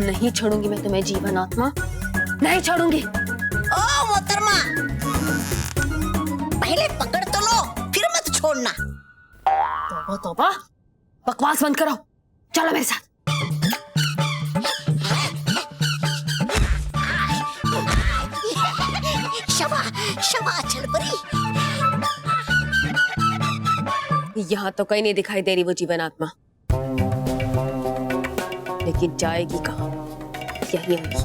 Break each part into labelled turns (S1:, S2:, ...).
S1: नहीं छोड़ूंगी मैं तुम्हें जीवन आत्मा, नहीं छोड़ूंगी।
S2: ओ मोहतरमा, पहले पकड़ तो लो फिर मत छोड़ना।
S1: तौबा तौबा, बकवास बंद करो, चलो मेरे साथ।
S2: शबा छलपरी।
S1: यहाँ तो कहीं नहीं दिखाई दे रही वो जीवन आत्मा, लेकिन जाएगी कहाँ? यही होगी।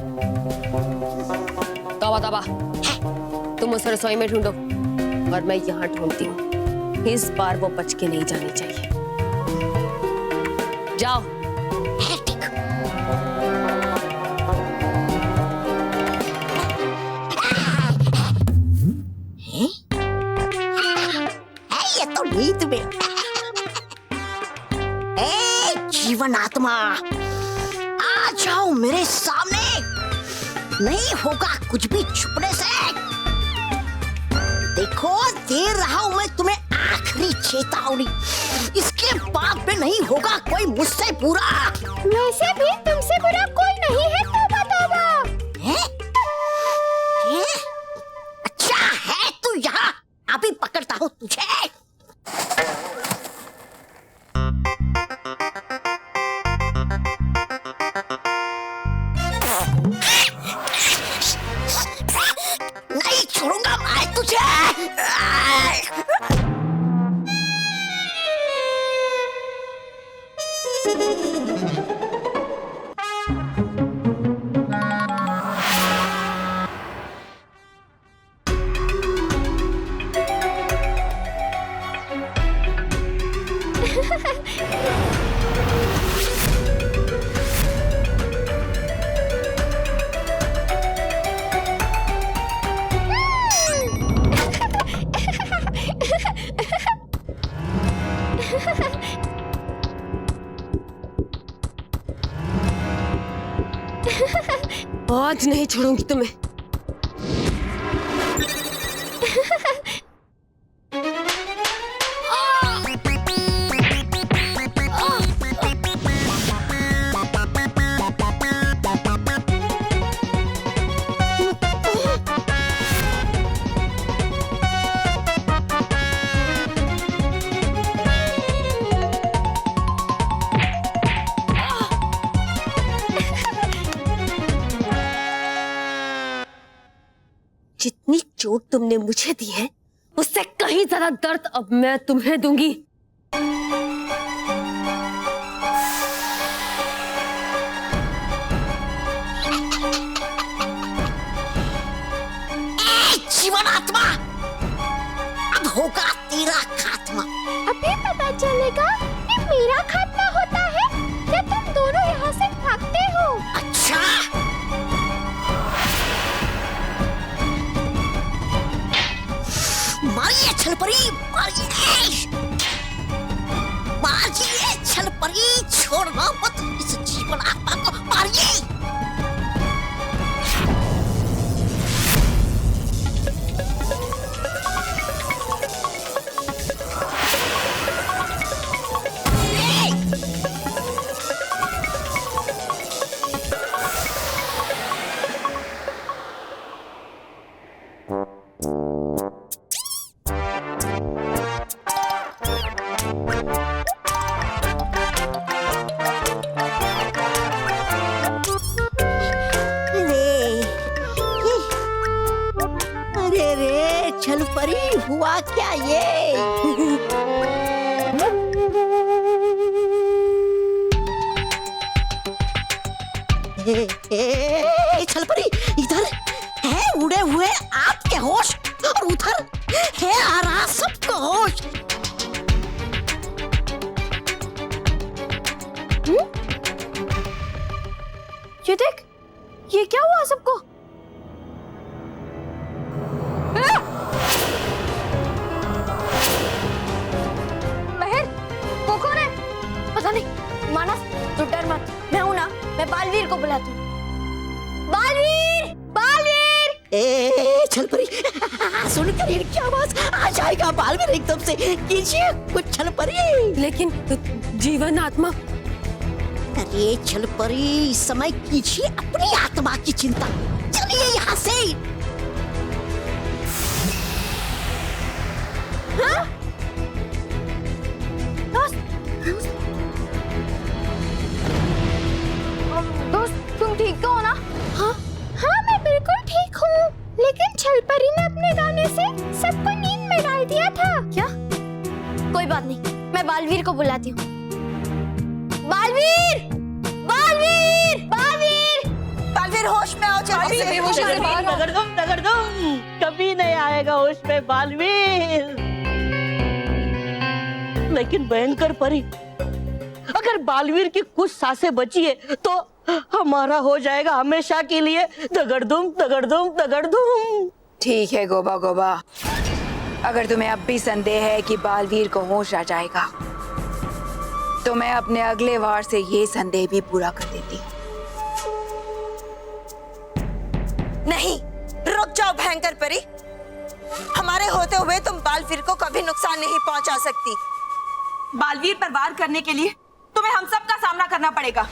S1: तौबा तौबा, तुम उस रसोई में ढूंढो और मैं यहाँ ढूंढती हूँ। इस बार वो बच के नहीं जानी चाहिए। जाओ।
S2: ये तो नींद में। जीवन आत्मा, आ जाओ मेरे सामने, नहीं होगा कुछ भी छुपने से। देखो दे रहा हूं मैं तुम्हें आखिरी चेतावनी, इसके बाद में नहीं होगा कोई मुझसे बुरा।
S3: वैसे भी तुमसे बुरा कोई नहीं है, तौबा तौबा।
S2: अच्छा है तू यहाँ, अभी पकड़ता हूँ तुझे। नहीं छोड़ूंगा मैं तुझे।
S1: आज नहीं छोड़ूंगी तुम्हें। जितनी चोट तुमने मुझे दी है उससे कहीं ज्यादा दर्द अब मैं तुम्हें दूंगी।
S2: जीवन आत्मा, अब होगा तेरा खात्मा।
S3: अभी पता चलेगा कि मेरा खात्मा होता है या तुम दोनों यहाँ से भागते हो।
S2: अच्छा, मारिए छलपरी, मारिए, मारिए छलपरी, छोड़ना मत इस जीवन आत्मा को, मारिए। छलपरी हुआ क्या ये? छलपरी इधर है उड़े हुए आपके होश, और उधर है आ रहा सबका होश।
S3: ये देख, ये क्या हुआ सबको? महर, वो कौन है? पता नहीं। मानस, तू डर मत, मैं हूं ना, मैं बालवीर को बुलाती हूँ। बालवीर, बालवीर!
S2: ए छलपरी, सुनकर इनकी आवाज आ जाएगा बालवीर एकदम से। कीजिए कुछ छलपरी।
S1: लेकिन जीवन आत्मा।
S2: ये छल परी, इस समय कीजिए अपनी आत्मा की चिंता। चलिए यहाँ से।
S3: हाँ? दोस्त तुम ठीक तो हो ना? हाँ हाँ मैं बिल्कुल ठीक हूँ, लेकिन छलपरी ने अपने गाने से सबको नींद में डाल दिया था। क्या? कोई बात नहीं, मैं बालवीर को बुलाती हूँ। बालवीर! बालवीर! बालवीर!
S2: बालवीर होश में आओ, जल्दी से।
S4: दगड़दम कभी नहीं आएगा होश में बालवीर। लेकिन भयंकर परी, अगर बालवीर की कुछ सांसें बची है तो हमारा हो जाएगा हमेशा के लिए दगड़दुम दगड़दुम दगड़दुम।
S5: ठीक है गोबा गोबा, अगर तुम्हें अब भी संदेह है कि बालवीर को होश आ जाएगा तो मैं अपने अगले वार से ये संदेह भी पूरा कर देती।
S6: नहीं, रुक जाओ भयंकर परी। हमारे होते हुए तुम बालवीर को कभी नुकसान नहीं पहुंचा सकती।
S5: बालवीर पर वार करने के लिए तुम्हें हम सब का सामना करना पड़ेगा।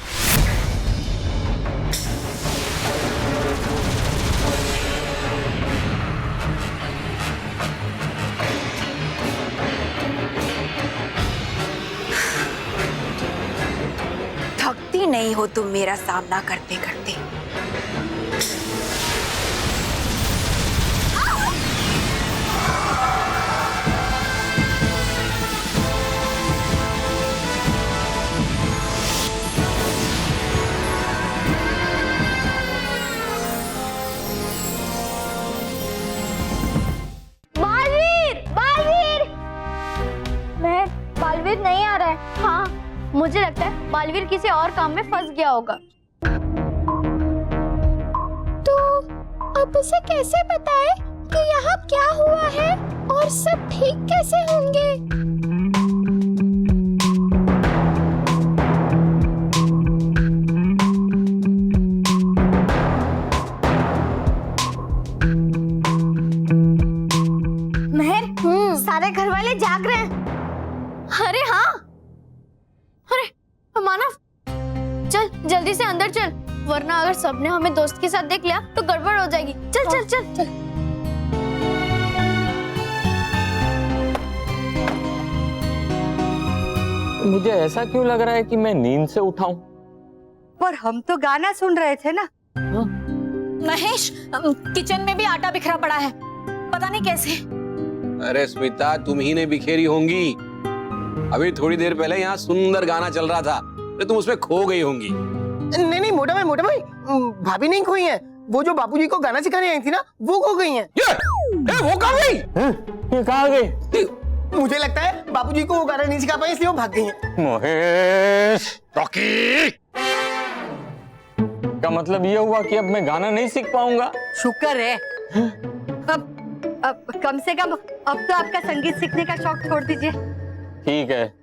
S5: थकती नहीं हो तुम मेरा सामना करते करते।
S3: बालवीर नहीं आ रहा है। हाँ मुझे लगता है बालवीर किसी और काम में फंस गया होगा। तो अब उसे कैसे बताए कि यहाँ क्या हुआ है और सब ठीक कैसे होंगे? महर, सारे घर वाले जाग रहे हैं। अरे हाँ, अरे मानव, चल जल्दी से अंदर चल, वरना अगर सबने हमें दोस्त के साथ देख लिया तो गड़बड़ हो जाएगी। चल चल चल चल।
S7: मुझे ऐसा क्यों लग रहा है कि मैं नींद से उठाऊं?
S8: पर हम तो गाना सुन रहे थे ना।
S6: महेश, किचन में भी आटा बिखरा पड़ा है, पता नहीं कैसे।
S9: अरे स्मिता, तुम ही ने बिखेरी होंगी। अभी थोड़ी देर पहले यहाँ सुंदर गाना चल रहा था, तो तुम उसमें खो गई होंगी।
S10: नहीं नहीं मोटा भाई, भाभी नहीं खोई है। वो जो बापूजी को गाना सिखाने आई थी ना, वो खो गई हैं।
S9: वो कहाँ गई?
S7: ये कहाँ गई?
S10: मुझे लगता है बापूजी को वो गाना नहीं सिखा पाए, इसलिए वो भाग गई हैं।
S7: महेश,
S9: रॉकी,
S7: का मतलब ये हुआ कि अब मैं गाना नहीं सीख पाऊंगा।
S8: शुक्र है। अब कम से कम अब तो आपका संगीत सीखने का शौक छोड़ दीजिए।
S7: ठीक है,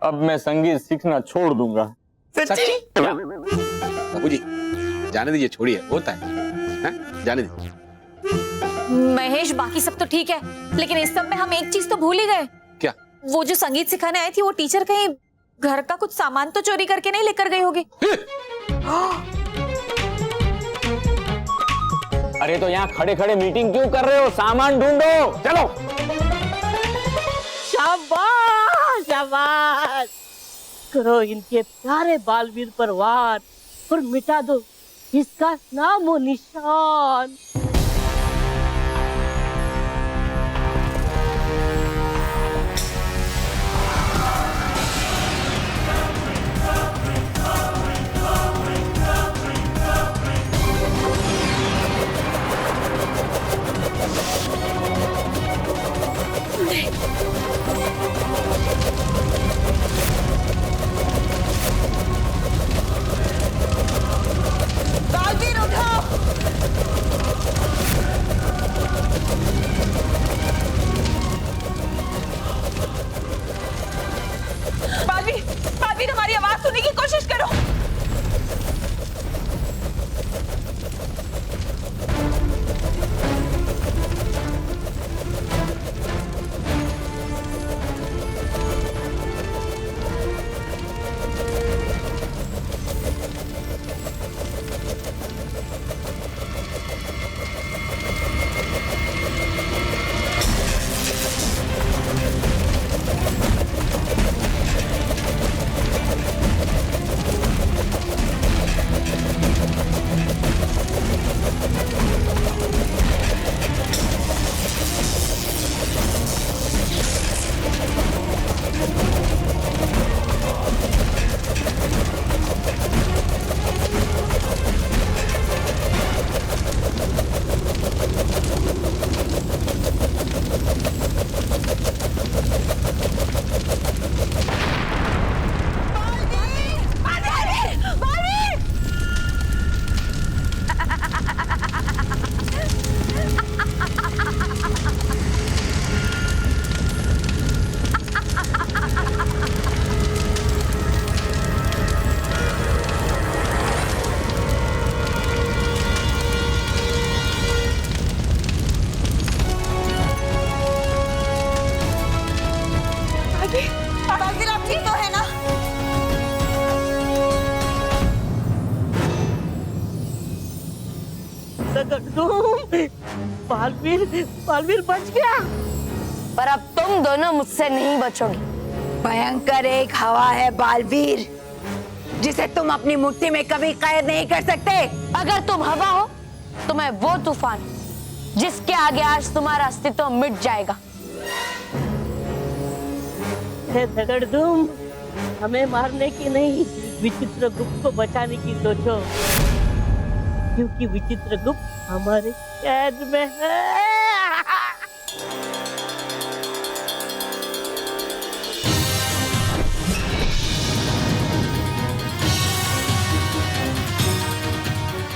S7: अब मैं संगीत सीखना छोड़ दूंगा।
S9: सच्ची? बाबूजी, जाने दीजिए, छोड़िए, होता है, जाने दीजिए।
S6: महेश, बाकी सब तो ठीक है, लेकिन इस सब में हम एक चीज तो भूल ही गए।
S9: क्या?
S6: वो जो संगीत सिखाने आई थी, वो टीचर कहीं घर का कुछ सामान तो चोरी करके नहीं लेकर गई होगी।
S7: अरे तो यहाँ खड़े खड़े मीटिंग क्यों कर रहे हो? सामान ढूंढो, चलो।
S4: शाबाश शाबाश, करो इनके प्यारे बालवीर पर वार और मिटा दो इसका नामो निशान।
S6: बालवीर उठो!
S4: बालवीर बालवीर बच गया।
S1: पर अब तुम दोनों मुझसे नहीं बचोगे।
S5: भयंकर एक हवा है बालवीर, जिसे तुम अपनी मुट्ठी में कभी कैद नहीं कर सकते।
S1: अगर तुम हवा हो तो मैं वो तूफान जिसके आगे आज तुम्हारा अस्तित्व मिट जाएगा।
S4: हे दगड़धूम, हमें मारने की नहीं, विचित्रगुप्त को बचाने की सोचो, क्योंकि विचित्रगुप्त हमारे कैद में है।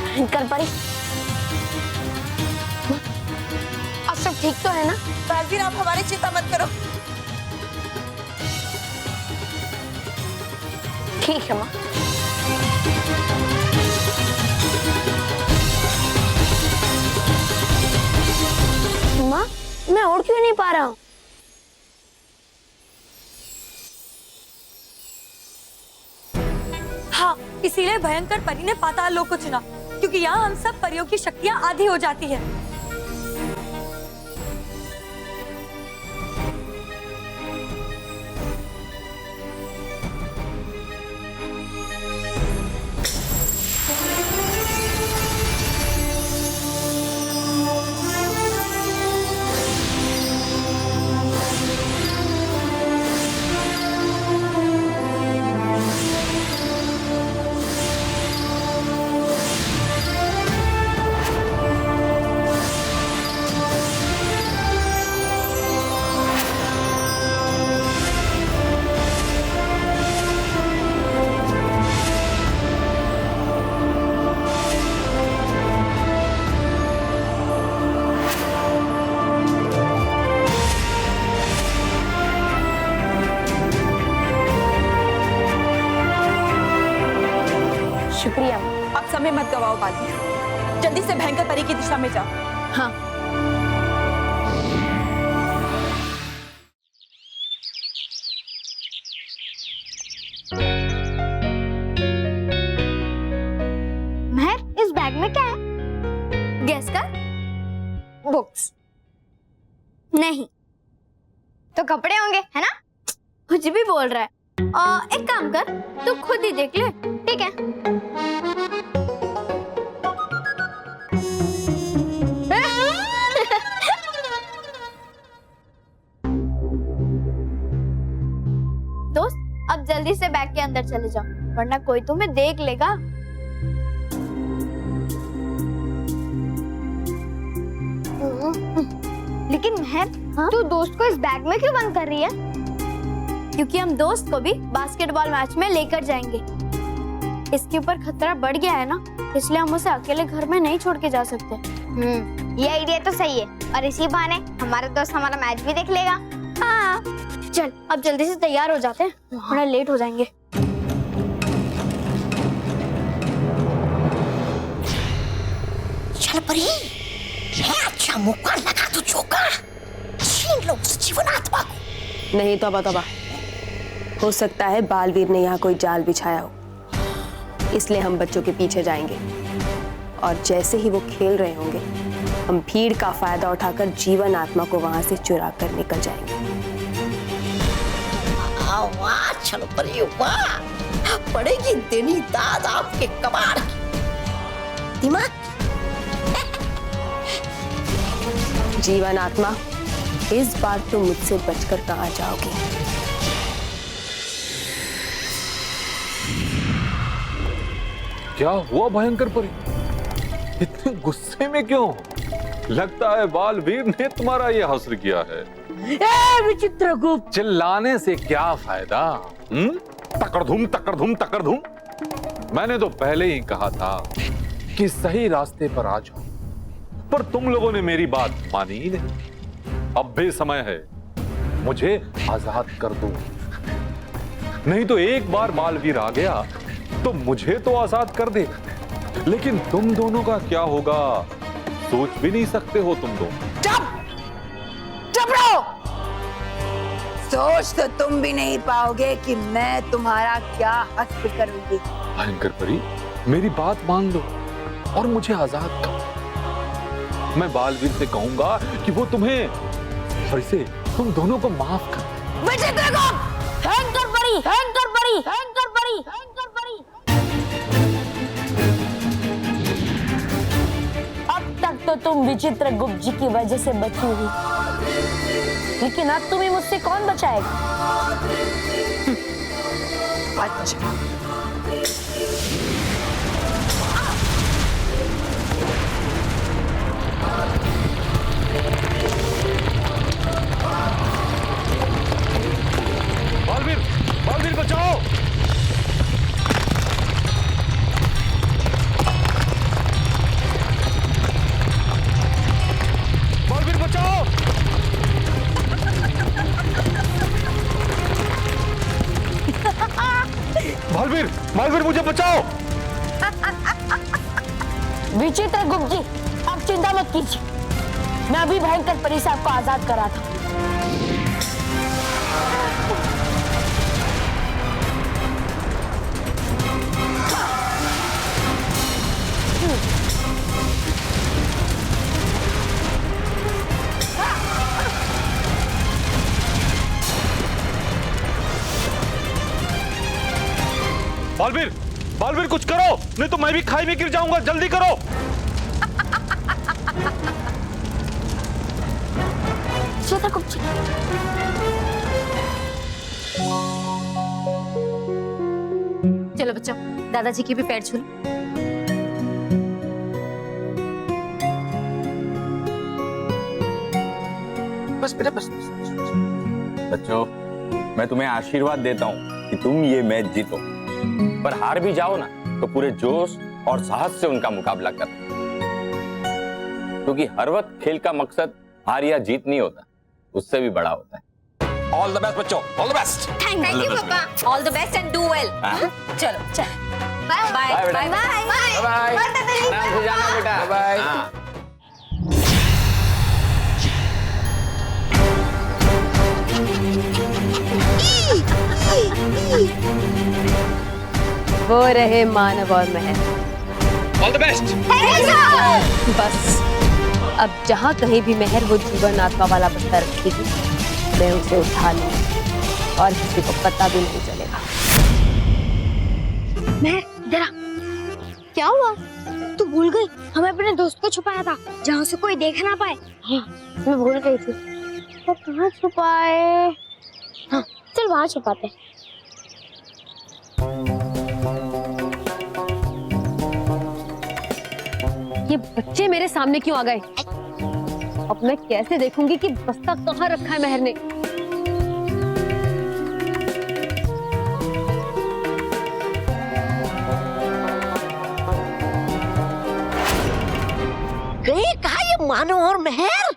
S3: भयंकर परी, अब सब ठीक तो है ना?
S6: बालवीर, आप हमारी चिंता मत करो।
S3: ठीक है माँ। माँ, मैं उड़ क्यों नहीं पा रहा हूँ?
S6: हाँ, इसीलिए भयंकर परी ने पाताल लोक को चुना, क्योंकि यहाँ हम सब परियों की शक्तियाँ आधी हो जाती है।
S3: शुक्रिया।
S6: आप समय मत गवाओ बालवीर, जल्दी से भयंकर परी की दिशा में जाओ।
S3: हाँ। महर, इस बैग में क्या है? गेस कर। बुक्स नहीं तो कपड़े होंगे, है ना? कुछ भी बोल रहा है। एक काम कर, तू खुद ही देख ले, ठीक है? दोस्त, अब जल्दी से बैग के अंदर चले जाओ, वरना कोई तुम्हें देख लेगा। लेकिन महर, तू दोस्त को इस बैग में क्यों बंद कर रही है? क्योंकि हम दोस्त को भी बास्केटबॉल मैच में लेकर जाएंगे। इसके ऊपर खतरा बढ़ गया है ना, इसलिए हम उसे अकेले घर में नहीं छोड़ के जा सकते। ये आइडिया तो सही है, और इसी बहाने हमारा दोस्त हमारा मैच भी देख लेगा। हाँ, चल अब जल्दी से तैयार हो जाते हैं, थोड़ा लेट हो जाएंगे।
S2: चल परी, ये अच्छा मौका लगा तुझको का, छीन लो उस जीवन आत्मा को।
S1: नहीं तौबा तौबा, हो सकता है बालवीर ने यहाँ कोई जाल बिछाया हो, इसलिए हम बच्चों के पीछे जाएंगे और जैसे ही वो खेल रहे होंगे हम भीड़ का फायदा उठाकर जीवन आत्मा को वहां से चुरा कर निकल जाएंगे।
S2: वाह, चलो परी वाह, पड़ेगी देनी दाद आपके कबाड़ की। दिमाग
S1: जीवन आत्मा, इस बार तुम मुझसे बचकर कहाँ जाओगी?
S11: क्या हुआ भयंकर परी? इतने गुस्से में क्यों? लगता है बालवीर ने तुम्हारा ये हस्र किया है।
S4: विचित्रगुप्त,
S11: चिल्लाने से क्या फायदा? तकड़धुम तकड़धुम तकड़धुम। मैंने तो पहले ही कहा था कि सही रास्ते पर आ जाओ, पर तुम लोगों ने मेरी बात मानी ही नहीं। अब भी समय है, मुझे आजाद कर दो, नहीं तो एक बार बालवीर आ गया तो मुझे तो आजाद कर दे, लेकिन तुम दोनों का क्या होगा सोच भी नहीं सकते हो तुम दोनों।
S5: चुप रहो। सोच तो तुम भी नहीं पाओगे कि मैं तुम्हारा क्या हश्र करूंगी।
S11: भयंकर परी, मेरी बात मान लो और मुझे आजाद करो। मैं बालवीर से कहूंगा कि वो तुम्हें और इसे तुम दोनों को माफ कर।
S2: विचित्र गुप्त, हैंकर पड़ी, हैंकर पड़ी, हैंकर पड़ी, हैंकर पड़ी।
S3: अब तक तो तुम विचित्र गुप्त जी की वजह से बची हुई, लेकिन अब तुम्हें मुझसे कौन बचाएगा?
S5: अच्छा,
S11: बालवीर, बालवीर बचाओ। बालवीर बचाओ। बालवीर, बालवीर मुझे बचाओ।
S3: विचित्र गुप्त जी, आप चिंता मत कीजिए, मैं अभी भयंकर परी से आपको आजाद करा था।
S11: बालवीर, बालवीर कुछ करो, नहीं तो मैं भी खाई में गिर जाऊंगा। जल्दी करो।
S3: चित्रगुप्त जी,
S8: चलो बच्चों, दादाजी की भी पैर छू लो।
S10: बस बेटा बस।
S7: बच्चों, मैं तुम्हें आशीर्वाद देता हूँ कि तुम ये मैच जीतो, पर हार भी जाओ ना तो पूरे जोश और साहस से उनका मुकाबला करो, क्योंकि हर वक्त खेल का मकसद हार या जीत नहीं होता, उससे भी बड़ा होता है।
S9: ऑल द बेस्ट बच्चों, all the best.
S6: Thank you पापा, all the best and do well. चलो चल, bye bye
S7: bye
S6: bye
S7: bye bye. आराम से जाना बेटा। बाय।
S1: वो रहे मानव और महर।
S9: All the best.
S1: बस अब जहाँ कहीं भी महर वो जीवन आत्मा वाला बस्ता रखेगी, मैं उसे उठा लूंगी और किसी को पता भी नहीं चलेगा।
S3: महर, इधर आ। क्या हुआ? तू भूल गई, हमें अपने दोस्त को छुपाया था जहाँ से कोई देख ना पाए। हाँ, मैं भूल गई थी। तो कहाँ छुपाए? हाँ, चल बाहर छुपाते।
S1: ये बच्चे मेरे सामने क्यों आ गए? अब मैं कैसे देखूंगी कि बस्ता कहाँ रखा है महर ने?
S2: गए कहा ये मानो और महर?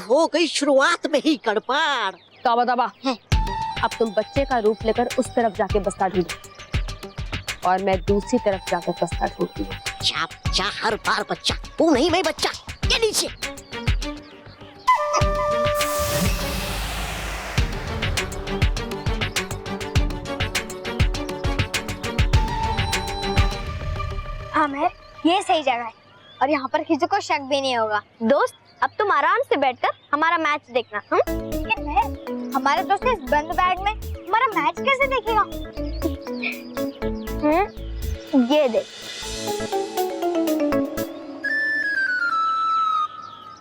S2: हो गई शुरुआत में ही गड़बड़।
S1: तौबा तौबा, अब तुम बच्चे का रूप लेकर उस तरफ जाके बस्ता ढूंढो और मैं दूसरी तरफ जाकर बस्ता ढूंढती हूँ।
S2: बच्चा, हर बार बच्चा, तू नहीं मैं बच्चा। ये नीचे।
S3: हाँ महर, ये सही जगह है और यहाँ पर किसी को शक भी नहीं होगा। दोस्त, अब तुम आराम से बैठकर हमारा मैच देखना। लेकिन महर, हमारे दोस्त इस बंद बैग में हमारा मैच कैसे देखेगा? ये देख,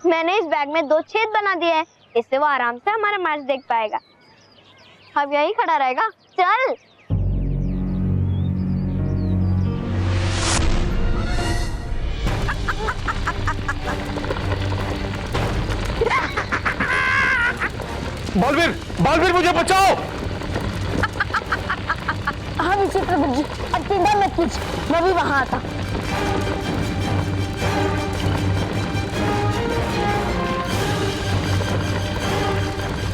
S3: मैंने इस बैग में 2 छेद बना दिए हैं, इससे वो आराम से हमारा मैच देख पाएगा। अब यही खड़ा रहेगा। चल।
S11: बालवीर, बालवीर मुझे बचाओ।
S3: हाँ विचित्र गुप्त जी, अब चिंता मत कीजिए, मैं भी वहाँ आता।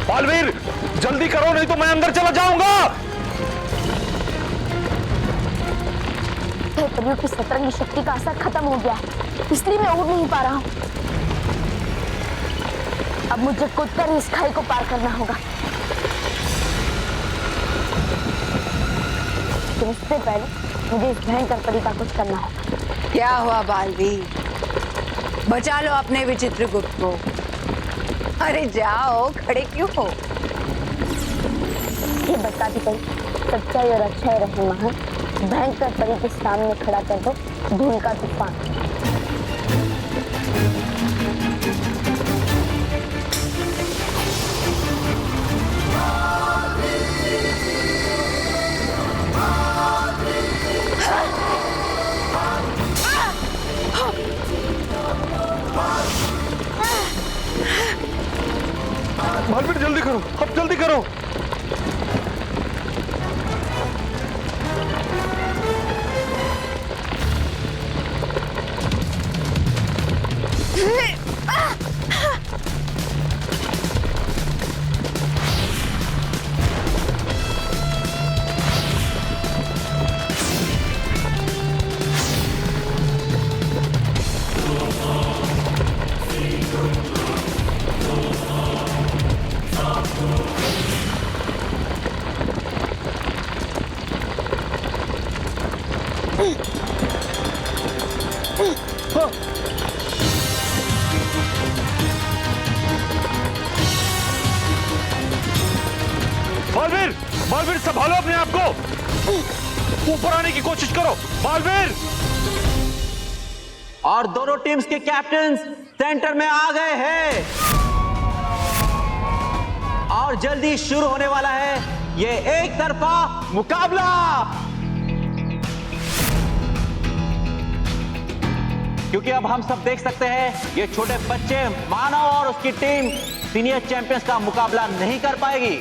S11: बालवीर जल्दी करो, नहीं तो मैं अंदर चला जाऊंगा।
S3: परियों की सतरंगी शक्ति का असर खत्म हो गया है, इसलिए मैं उड़ नहीं पा रहा हूँ। अब मुझे कूदकर इस खाई को पार करना होगा। तो इससे पहले मुझे इस भयंकर परी का कुछ करना होगा।
S5: क्या हुआ बालवीर? बचा लो अपने विचित्र गुप्त को। अरे जाओ, खड़े क्यों हो?
S3: ये बताती कहीं सच्चाई और अच्छाई रहे महान, भयंकर परी के सामने खड़ा कर दो धूल का तूफान।
S11: बालवीर जल्दी करो, अब जल्दी करो। बालवीर, बालवीर संभालो अपने आप को, ऊपर आने की कोशिश करो। बालवीर!
S12: और दोनों टीम्स के कैप्टन सेंटर में आ गए हैं और जल्दी शुरू होने वाला है ये एक तरफा मुकाबला। क्योंकि अब हम सब देख सकते हैं ये छोटे बच्चे मानव और उसकी टीम सीनियर चैंपियंस का मुकाबला नहीं कर पाएगी।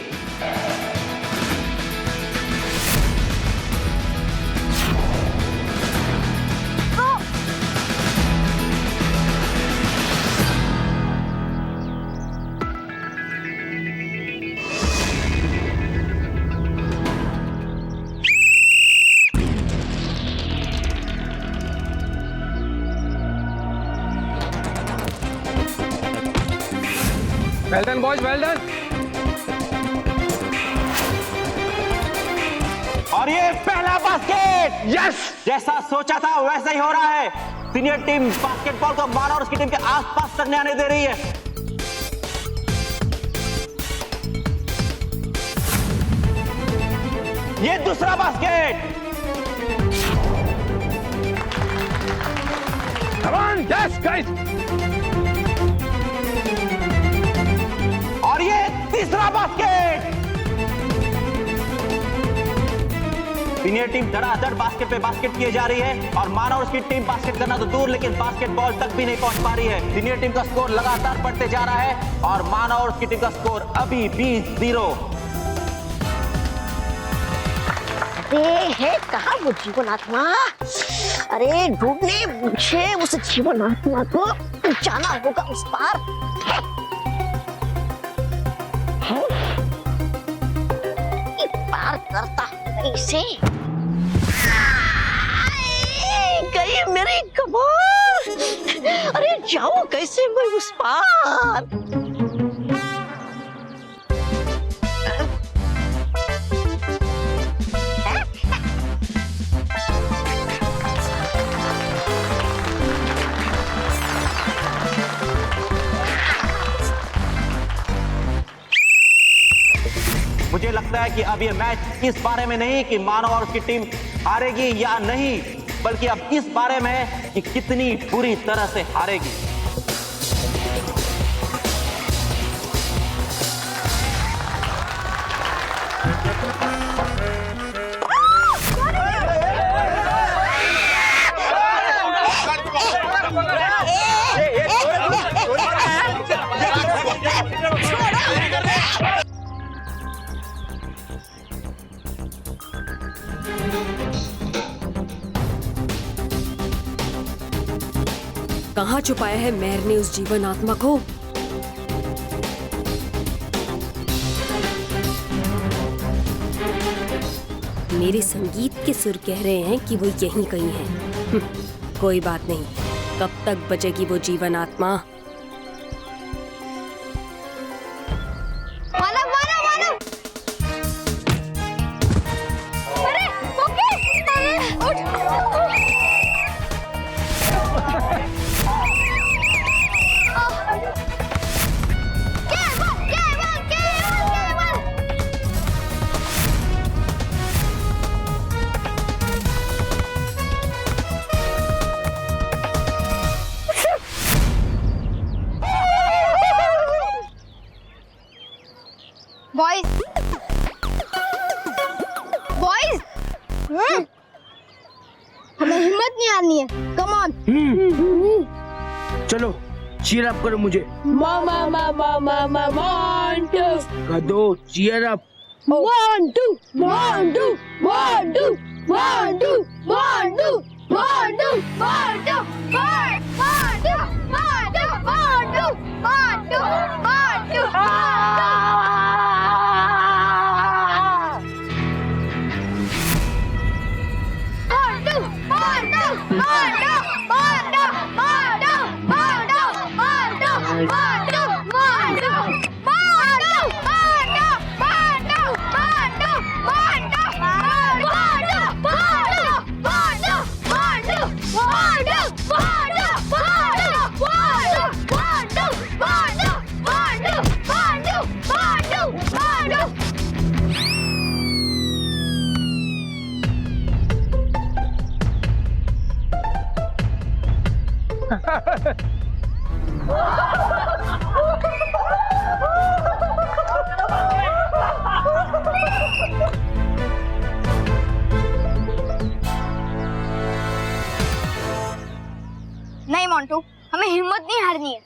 S9: Well done boys, well done.
S12: और ये पहला बास्केट, यस, जैसा सोचा था वैसा ही हो रहा है। सीनियर टीम बास्केटबॉल को मानव और उसकी टीम के आसपास तक नहीं आने दे रही है। ये दूसरा basket,
S11: Come on, yes, guys!
S12: और ये तीसरा बास्केट। सीनियर टीम धड़ाधड़ बास्केट पे बास्केट किए जा रही है और मानव और उसकी टीम बास्केट करना तो दूर लेकिन बास्केटबॉल तक भी नहीं पहुंच पा रही है। सीनियर टीम का स्कोर लगातार बढ़ते जा रहा है और मानव और उसकी टीम का स्कोर अभी 20-0।
S2: है कहाँ वो जीवनात्मा? अरे ढूंढने मुझे उस जीवनात्मा को, जाना होगा उस पार। पार करता कैसे? गई मेरी कमर। अरे जाओ कैसे मैं उस पार?
S12: मुझे लगता है कि अब ये मैच इस बारे में नहीं कि मानव और उसकी टीम हारेगी या नहीं, बल्कि अब इस बारे में है कि कितनी बुरी तरह से हारेगी।
S1: कहाँ छुपाया है मेहर ने उस जीवन आत्मा को? मेरे संगीत के सुर कह रहे हैं कि वो यहीं कहीं है। कोई बात नहीं, कब तक बचेगी वो जीवन आत्मा?
S3: बॉयज बॉयज हमें हिम्मत नहीं आनी है, कम ऑन।
S10: चलो चीयर अप करो मुझे।
S4: मामा मामा मामा मांटू
S10: कर दो चीयर अप।
S4: मांटू मांटू मांटू मांटू मांटू मांटू
S3: मांटू मांटू मांटू मांटू मांटू मांटू नहीं मोंटू, हमें हिम्मत नहीं हारनी है।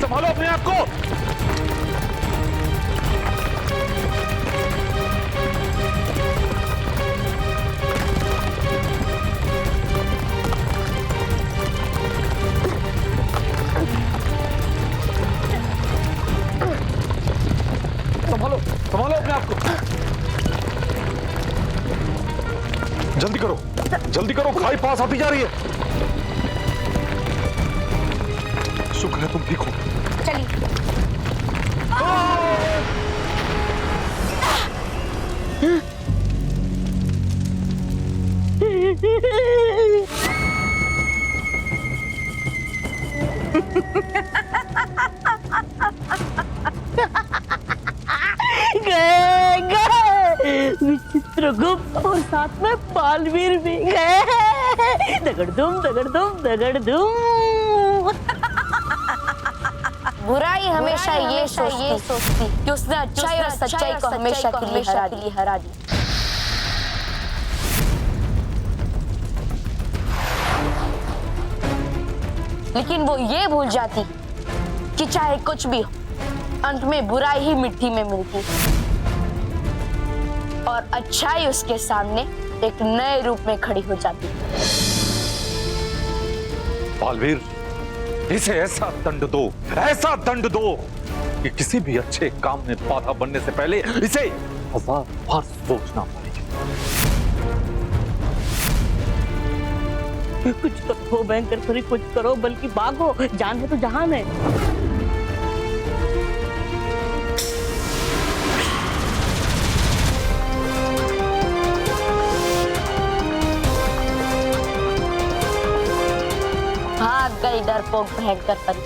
S11: संभालो अपने आप को। संभालो संभालो अपने आप को। जल्दी करो खाई पास आती जा रही है। शुक्र है तुम ठीक हो।
S3: चलिए।
S4: विचित्रगुप्त और साथ में बालवीर भी गए। दगड़दुम दगड़दुम दगड़दुम।
S1: बुराई हमेशा ये सोचती कि उसने अच्छाई और सच्चाई को हमेशा के लिए हरा दी। लेकिन वो ये भूल जाती कि चाहे कुछ भी हो, अंत में बुराई ही मिट्टी में मिलती और अच्छाई उसके सामने एक नए रूप में खड़ी हो जाती।
S11: बालवीर, इसे ऐसा दंड दो कि किसी भी अच्छे काम में बाधा बनने से पहले इसे 1000 बार सोचना पड़ेगा।
S4: कुछ तो हो भयंकर परी, कुछ करो, बल्कि भागो, जान है तो जहान है।
S1: भाग गई डरपोक भयंकर परी।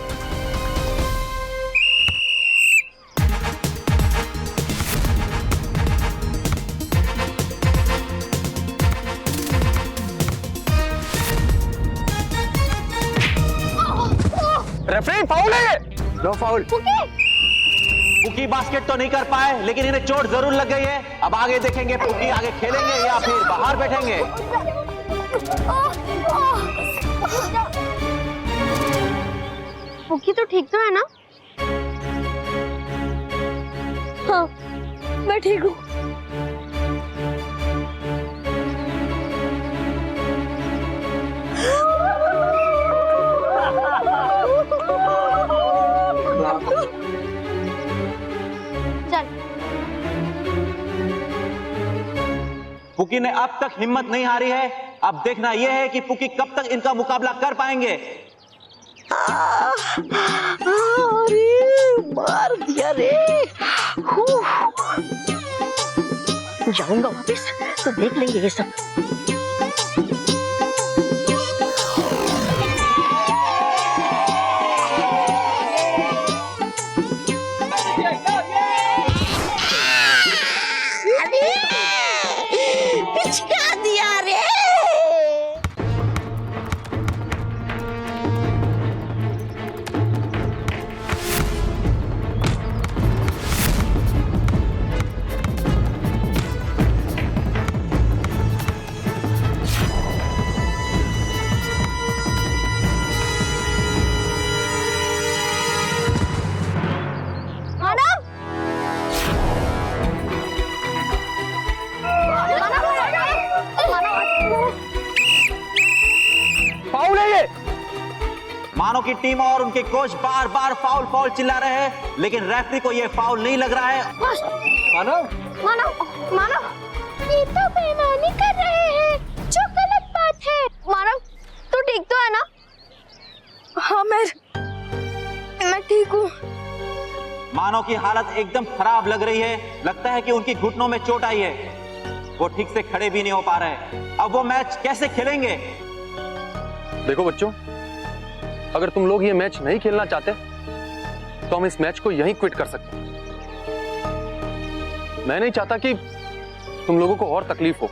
S12: रेफरी फाउल है।
S10: No foul.
S12: पुकी बास्केट तो नहीं कर पाए, लेकिन इन्हें चोट जरूर लग गई है। अब आगे देखेंगे पुकी आगे खेलेंगे या फिर बाहर बैठेंगे।
S3: पुकी तो ठीक तो है ना?
S4: हाँ, मैं ठीक हूँ।
S3: चल।
S12: पुकी ने अब तक हिम्मत नहीं हारी है। अब देखना यह है कि पुकी कब तक इनका मुकाबला कर पाएंगे।
S4: अरे मार दिया रे। जाऊंगा वापस तो देख लेंगे ये सब।
S12: मानो की टीम और उनके कोच बार बार फाउल फाउल चिल्ला रहे हैं, लेकिन रेफरी को यह फाउल नहीं लग रहा है।
S3: मानो मानो मानो, ये तो बेईमानी कर रहे हैं, जो गलत बात है। मानो तू ठीक तो है ना? हाँ मैं ठीक हूँ।
S12: मानो की हालत एकदम खराब लग रही है, लगता है कि उनकी घुटनों में चोट आई है, वो ठीक से खड़े भी नहीं हो पा रहे। अब वो मैच कैसे खेलेंगे?
S13: देखो बच्चों, अगर तुम लोग ये मैच नहीं खेलना चाहते तो हम इस मैच को यहीं क्विट कर सकते हैं। मैं नहीं चाहता कि तुम लोगों को और तकलीफ हो।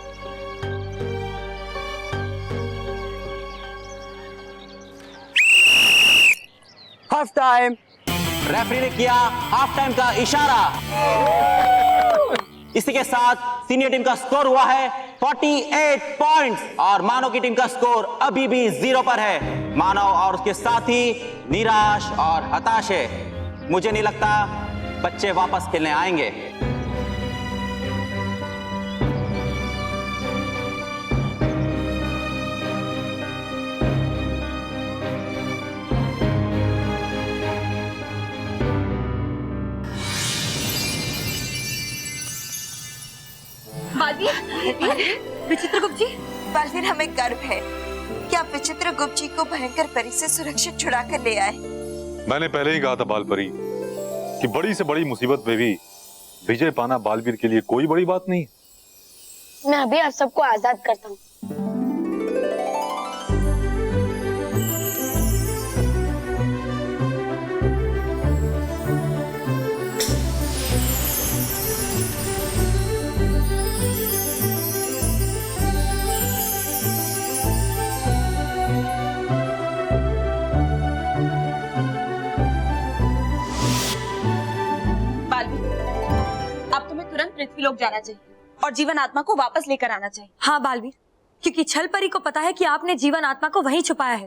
S10: Half time.
S12: रेफरी ने किया हाफ टाइम का इशारा। इसी के साथ सीनियर टीम का स्कोर हुआ है 48 पॉइंट्स और मानव की टीम का स्कोर अभी भी 0 पर है। मानव और उसके साथी निराश और हताश है। मुझे नहीं लगता बच्चे वापस खेलने आएंगे।
S6: विचित्रगुप्त जी, बालवीर हमें गर्व है कि आप विचित्रगुप्त जी को भयंकर परी से सुरक्षित छुड़ा कर ले आए।
S11: मैंने पहले ही कहा था बालपरी कि बड़ी से बड़ी मुसीबत में भी विजय पाना बालवीर के लिए कोई बड़ी बात नहीं।
S3: मैं अभी आप सबको आजाद करता हूँ।
S6: पृथ्वीलोक जाना चाहिए और जीवन आत्मा को वापस लेकर आना चाहिए।
S8: हाँ बालवीर, क्योंकि छल परी को पता है कि आपने जीवन आत्मा को वहीं छुपाया है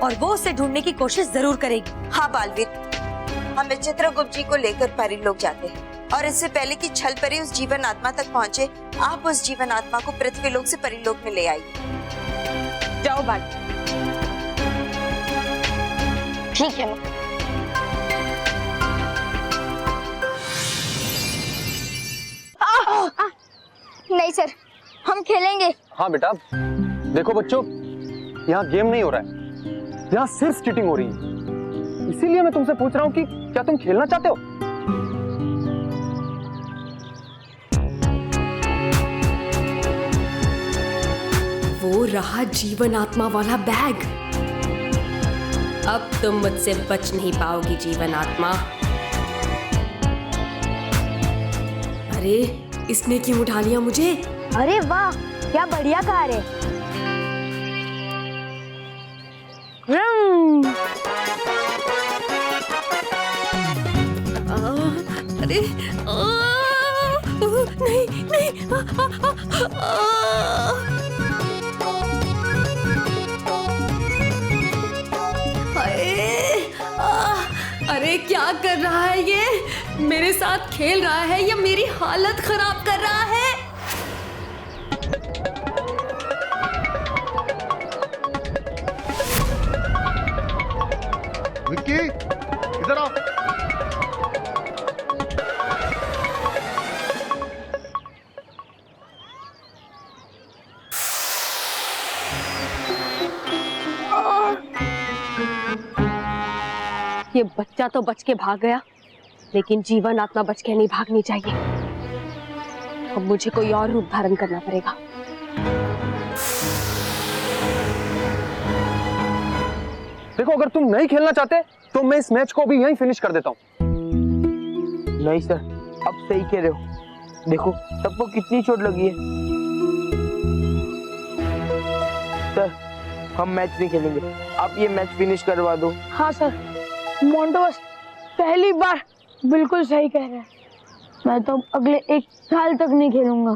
S8: और वो उसे ढूंढने की कोशिश जरूर करेगी।
S6: हाँ बालवीर, हम विचित्रगुप्त जी को लेकर परीलोक जाते हैं और इससे पहले कि छल परी उस जीवन आत्मा तक पहुँचे, आप उस जीवन आत्मा को पृथ्वीलोक से परीलोक में ले आइए। जाओ बालवीर।
S3: ठीक है। नहीं सर, हम खेलेंगे।
S13: हाँ बेटा, देखो बच्चों, यहाँ गेम नहीं हो रहा है, यहाँ सिर्फ चीटिंग हो रही है। इसीलिए मैं तुमसे पूछ रहा हूँ कि क्या तुम खेलना चाहते हो?
S1: वो रहा जीवन आत्मा वाला बैग। अब तुम मुझसे बच नहीं पाओगी जीवन आत्मा। अरे इसने क्यों उठा लिया मुझे?
S3: अरे वाह, क्या बढ़िया कार है।
S1: अरे नहीं नहीं, अरे क्या कर रहा है ये? मेरे साथ खेल रहा है या मेरी हालत खराब कर रहा है?
S14: विक्की, इधर आओ।
S1: ये बच्चा तो बच के भाग गया, लेकिन जीवन आत्मा बच के नहीं भागनी चाहिए। अब मुझे कोई और रूप धारण करना पड़ेगा।
S13: देखो, अगर तुम नहीं खेलना चाहते तो मैं इस मैच को भी यहीं फिनिश कर देता हूँ।
S10: नहीं सर, अब सही कह रहे हो। देखो सबको कितनी चोट लगी है। सर, हम मैच नहीं खेलेंगे, आप ये मैच फिनिश करवा दो।
S3: हाँ सर, मोंटो बस पहली बार बिल्कुल सही कह रहे हैं। मैं तो अगले 1 साल तक नहीं खेलूंगा।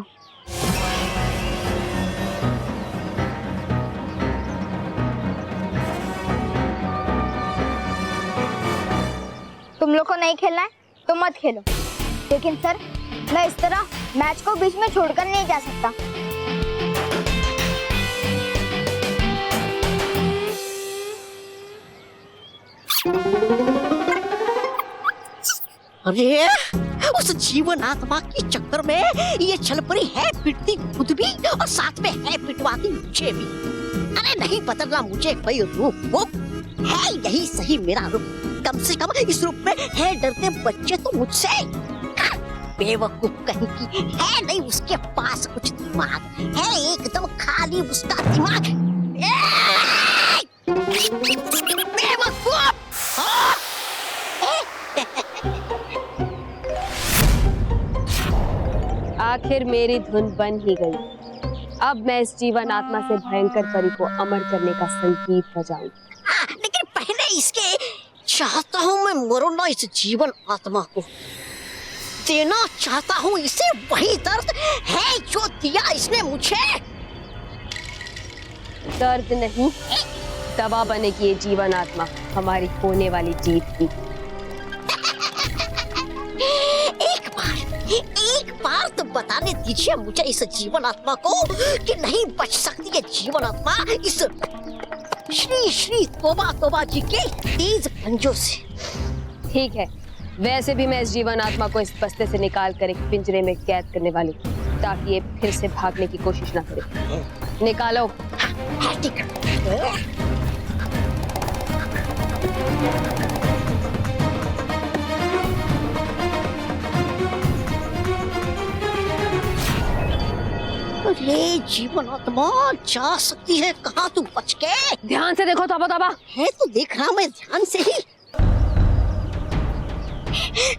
S3: तुम लोग को नहीं खेलना है तो मत खेलो, लेकिन सर मैं इस तरह मैच को बीच में छोड़कर नहीं जा सकता।
S2: अरे उस जीवन आत्मा के चक्कर में ये छलपरी है पिटती खुद भी और साथ में है पिटवाती मुझे भी। अरे नहीं बदलना मुझे कोई रूप है यही सही मेरा रूप। कम से कम इस रूप में है डरते बच्चे तो मुझसे। बेवकूफ कहीं की है नहीं उसके पास कुछ दिमाग है एकदम खाली उसका दिमाग। बेवकूफ।
S1: आखिर मेरी धुन बन ही गई। अब मैं इस जीवन आत्मा से भयंकर परी को अमर करने का संगीत बजाऊंगी।
S2: लेकिन पहले इसके चाहता हूँ मैं मरना इस जीवन आत्मा को। देना चाहता हूँ इसे वही दर्द है जो दिया इसने मुझे।
S1: दर्द नहीं दवा बनेगी ये जीवन आत्मा हमारी होने वाली जीत की।
S2: एक बार तो बताने दीजिए मुझे इस जीवन आत्मा को कि नहीं बच सकती है जीवन आत्मा इस श्री श्री तोबा तोबा जी के तेज पंजों से।
S1: ठीक है, वैसे भी मैं इस जीवन आत्मा को इस बस्ते से निकाल कर एक पिंजरे में कैद करने वाली हूँ ताकि ये फिर से भागने की कोशिश ना करे। निकालो।
S2: अरे जीवन आत्मा जा सकती है कहाँ तू बच के?
S1: ध्यान से देखो तोबा तोबा।
S2: है तो देख रहा मैं ध्यान से ही।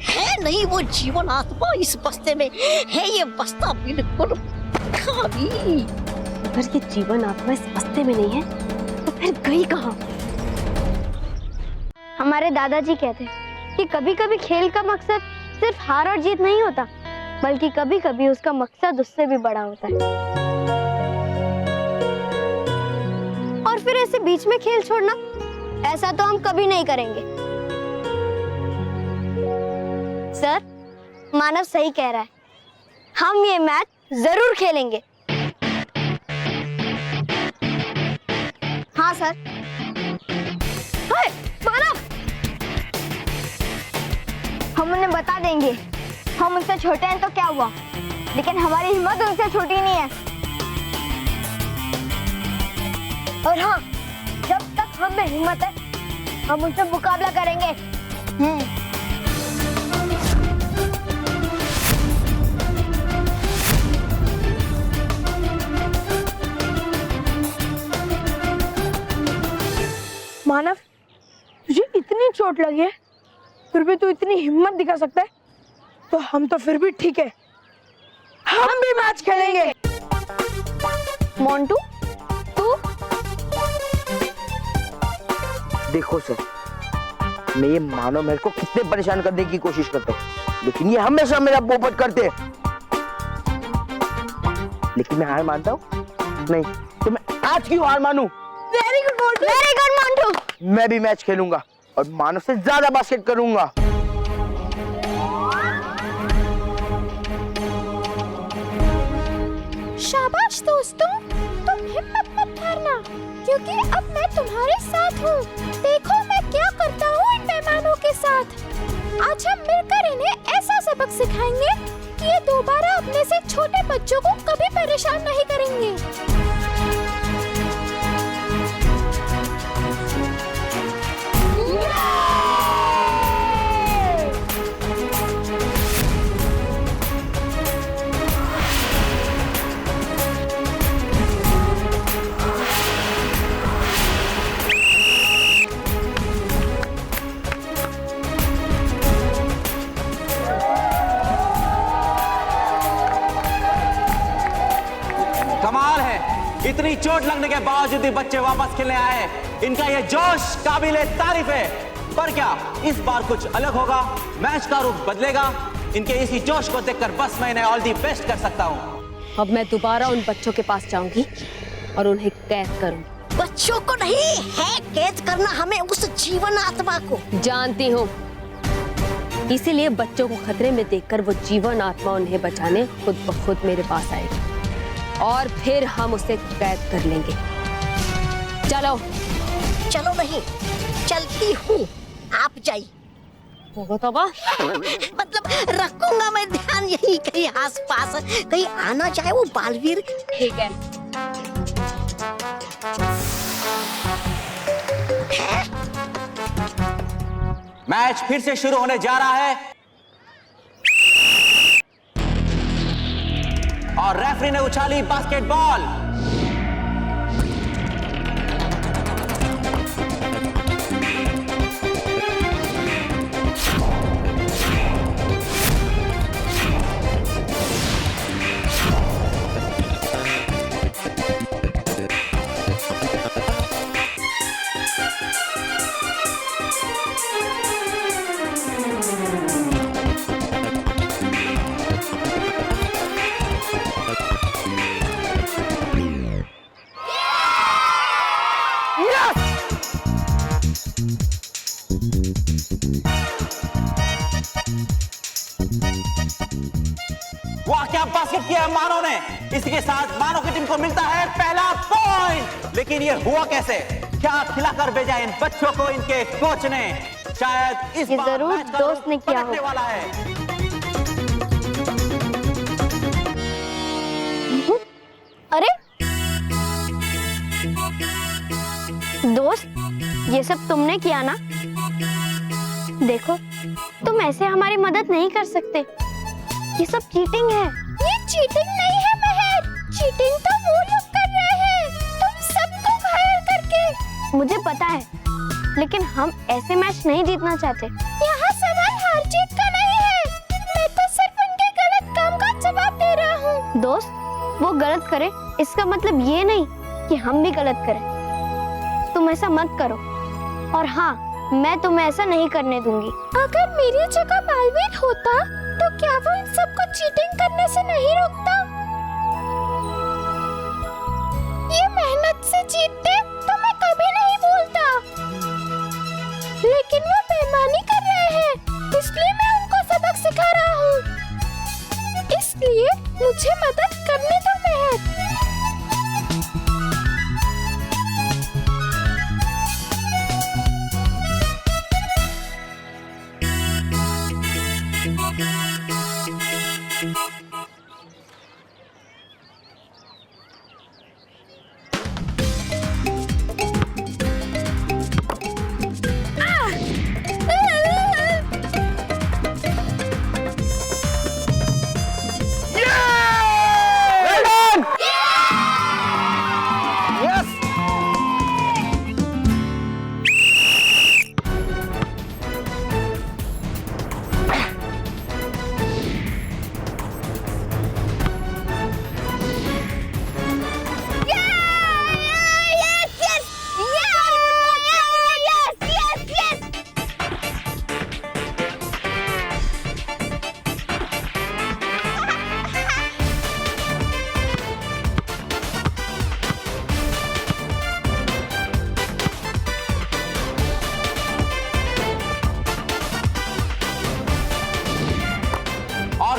S2: है नहीं वो जीवन आत्मा इस बस्ते में है ये बस्ता बिल्कुल खाली।
S1: अगर ये जीवन आत्मा इस बस्ते में नहीं है तो फिर गई कहाँ?
S3: हमारे दादाजी कहते कि कभी कभी खेल का मकसद सिर्फ हार और जीत नहीं होता बल्कि कभी कभी उसका मकसद उससे भी बड़ा होता है। और फिर ऐसे बीच में खेल छोड़ना ऐसा तो हम कभी नहीं करेंगे। सर मानव सही कह रहा है, हम ये मैच जरूर खेलेंगे। हाँ सर। हाय मानव, हम उन्हें बता देंगे हम उनसे छोटे हैं तो क्या हुआ, लेकिन हमारी हिम्मत उनसे छोटी नहीं है। और हाँ, जब तक हम में हिम्मत है हम उनसे मुकाबला करेंगे।
S15: मानव, तुझे इतनी चोट लगी है फिर भी तू इतनी हिम्मत दिखा सकता है तो हम तो फिर भी ठीक है, हम भी मैच खेलेंगे।
S3: मोंटू तू?
S10: देखो सर, मैं ये मानव महल को कितने परेशान करने की कोशिश करता हूँ लेकिन ये हमेशा मेरा पोपट करते हैं। लेकिन मैं हार मानता हूँ नहीं, तो मैं आज क्यों हार मानूं?
S3: Very good Montu, very good Montu.
S10: मैं भी मैच खेलूंगा और मानव से ज्यादा बास्केट करूंगा।
S3: शाबाश दोस्तों, तुम हिम्मत मत हारना क्योंकि अब मैं तुम्हारे साथ हूँ। देखो मैं क्या करता हूँ इन मेहमानों के साथ। आज हम मिलकर इन्हें ऐसा सबक सिखाएंगे कि ये दोबारा अपने से छोटे बच्चों को कभी परेशान नहीं करेंगे।
S12: कमाल है, इतनी चोट लगने के बावजूद भी बच्चे वापस खेलने आए हैं। इनका यह जोश काबिले तारीफ है। पर क्या इस बार कुछ अलग होगा? मैच का रूप बदलेगा? इनके इसी जोश को देखकर बस मैं इन्हें ऑल दी बेस्ट कर सकता हूँ।
S1: अब मैं दोबारा उन बच्चों के पास जाऊंगी और उन्हें कैद करूंगी।
S2: बच्चों को नहीं है कैद करना हमें, उस जीवन आत्मा को।
S1: जानती हूँ, इसीलिए बच्चों को खतरे में देखकर वो जीवन आत्मा उन्हें बचाने खुद ब खुद मेरे पास आएगी और फिर हम उसे कैद कर लेंगे। चलो।
S2: चलो नहीं, चलती हूँ। आप जाइए।
S8: तोबा
S2: मतलब रखूंगा मैं ध्यान यही कहीं आस पास, कहीं आना चाहे वो बालवीर।
S3: ठीक है।
S12: मैच फिर से शुरू होने जा रहा है और रेफरी ने उछाली बास्केटबॉल। वाह, क्या बास्केट किया है मानो ने। इसके साथ मानो की टीम को मिलता है पहला पॉइंट। लेकिन ये हुआ कैसे? क्या खिलाकर भेजा इन बच्चों को इनके कोच ने? शायद इस बार
S3: जरूर
S12: मैच का
S3: दोस्त ने किया
S12: पलटने वाला है।
S3: अरे दोस्त, ये सब तुमने किया ना? देखो, तुम ऐसे हमारी मदद नहीं कर सकते। ये सब चीटिंग है। ये चीटिंग नहीं है महर, चीटिंग तो वो लोग कर रहे हैं, तुम सबको घायल करके। मुझे पता है, लेकिन हम ऐसे मैच नहीं जीतना चाहते। यहाँ सवाल हार जीत का नहीं है, मैं तो सिर्फ उनके गलत काम का जवाब दे रहा हूँ। दोस्त, वो गलत करे इसका मतलब ये नहीं कि हम भी गलत करें। तुम ऐसा मत करो, और हाँ, मैं तुम्हें ऐसा नहीं करने दूंगी। अगर मेरी जगह बालवीर होता तो क्या वो इन सबको चीटिंग करने से नहीं रोकता? ये मेहनत से जीतते तो मैं कभी नहीं बोलता, लेकिन वो बेईमानी कर रहे हैं, इसलिए मैं उनको सबक सिखा रहा हूँ। इसलिए मुझे मदद करने दो महर।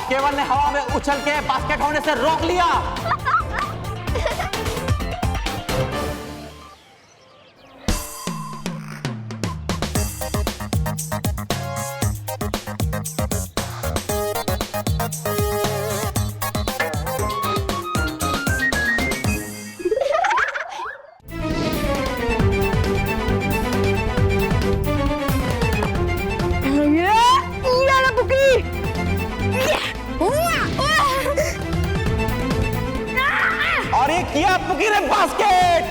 S12: केवल ने हवा में उछल के बास्केट होने से रोक लिया। और ये किया पुकी ने बास्केट।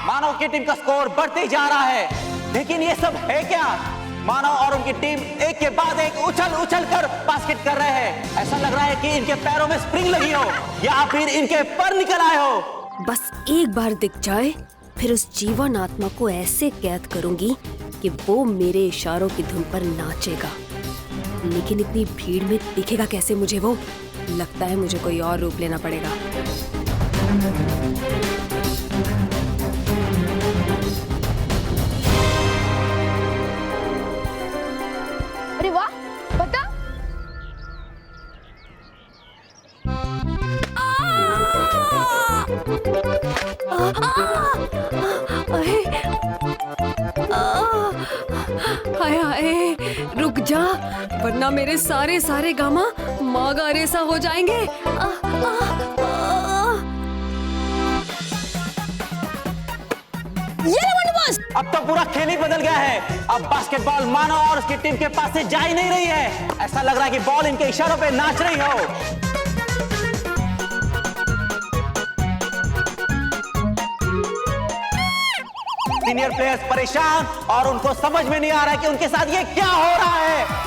S12: मानव की टीम का स्कोर बढ़ते जा रहा है, लेकिन ये सब है क्या? मानव और उनकी टीम एक के बाद एक उछल कर बास्केट कर रहे हैं। ऐसा लग रहा है कि इनके पैरों में स्प्रिंग लगी हो या फिर इनके पर निकल आए हो।
S1: बस एक बार दिख जाए, फिर उस जीवन आत्मा को ऐसे कैद करूंगी कि वो मेरे इशारों की धुन पर नाचेगा। लेकिन इतनी भीड़ में दिखेगा कैसे मुझे वो? लगता है मुझे कोई और रूप लेना पड़ेगा।
S8: हाय हाय, रुक जा, वरना मेरे सारे सारे गामा मागा रेसा हो जाएंगे।
S12: अब तो पूरा खेल ही बदल गया है। अब बास्केटबॉल मानव और उसकी टीम के पास से जा ही नहीं रही है। ऐसा लग रहा है कि बॉल इनके इशारों पे नाच रही हो। सीनियर प्लेयर्स परेशान और उनको समझ में नहीं आ रहा है कि उनके साथ ये क्या हो रहा है।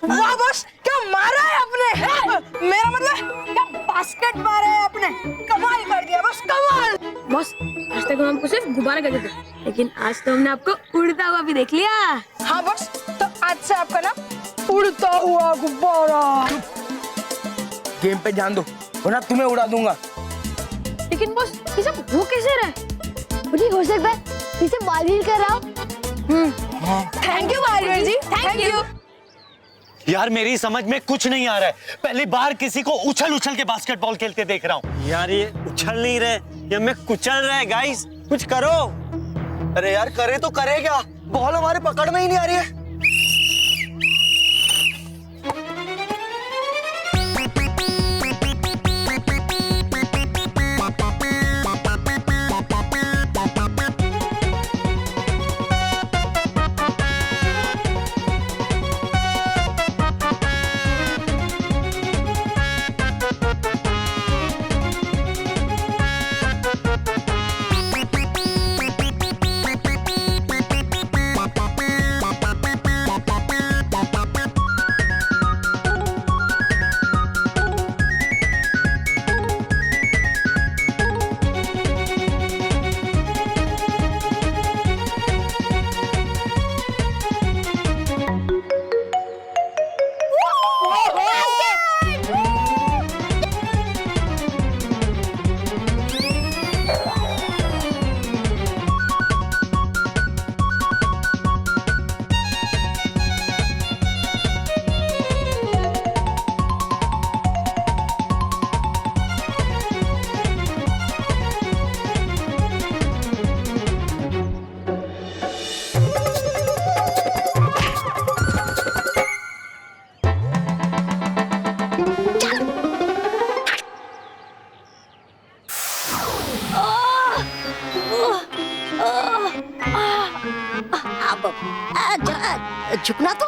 S15: वाह बॉस, क्या मारा है आपने। मेरा मतलब क्या बास्केट मारा है आपने। कमाल कर दिया बॉस, कमाल।
S8: बॉस, आज तक हम आपको सिर्फ गुब्बारा कहते थे, लेकिन आज तो हमने आपको उड़ता हुआ भी देख लिया।
S15: हाँ बॉस, तो आज से आपका नाम उड़ता हुआ गुब्बारा।
S10: गेम पे ध्यान दो, वरना तुम्हें उड़ा दूंगा।
S3: लेकिन बॉस, ये सब हो कैसे रहा है? मुझे हो सकता है इसे बालवीर कर रहा हो।
S15: Thank you Baalveer ji, thank you.
S12: यार मेरी समझ में कुछ नहीं आ रहा है। पहली बार किसी को उछल उछल के बास्केटबॉल खेलते देख रहा हूँ। यार ये उछल नहीं रहे, ये हमें कुचल रहे। गाइस कुछ करो।
S10: अरे यार करे तो करे क्या, बॉल हमारे पकड़ में ही नहीं आ रही है।
S2: झुकना तो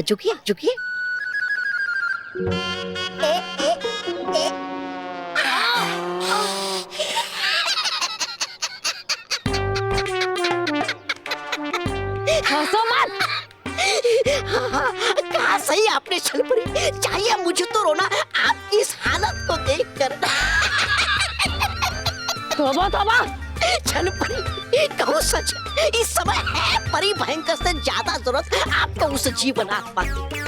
S2: झुकिए झुकिए।
S3: हंसो मत।
S2: कहा सही आपने छलपरी, चाहिए मुझे तो रोना आपकी इस हालत को देखकर।
S3: तौबा तौबा।
S2: छलपरी कहूँ सच, इस समय है परी भयंकर से ज्यादा जरूरत आपको उस जीवन आत्मा की।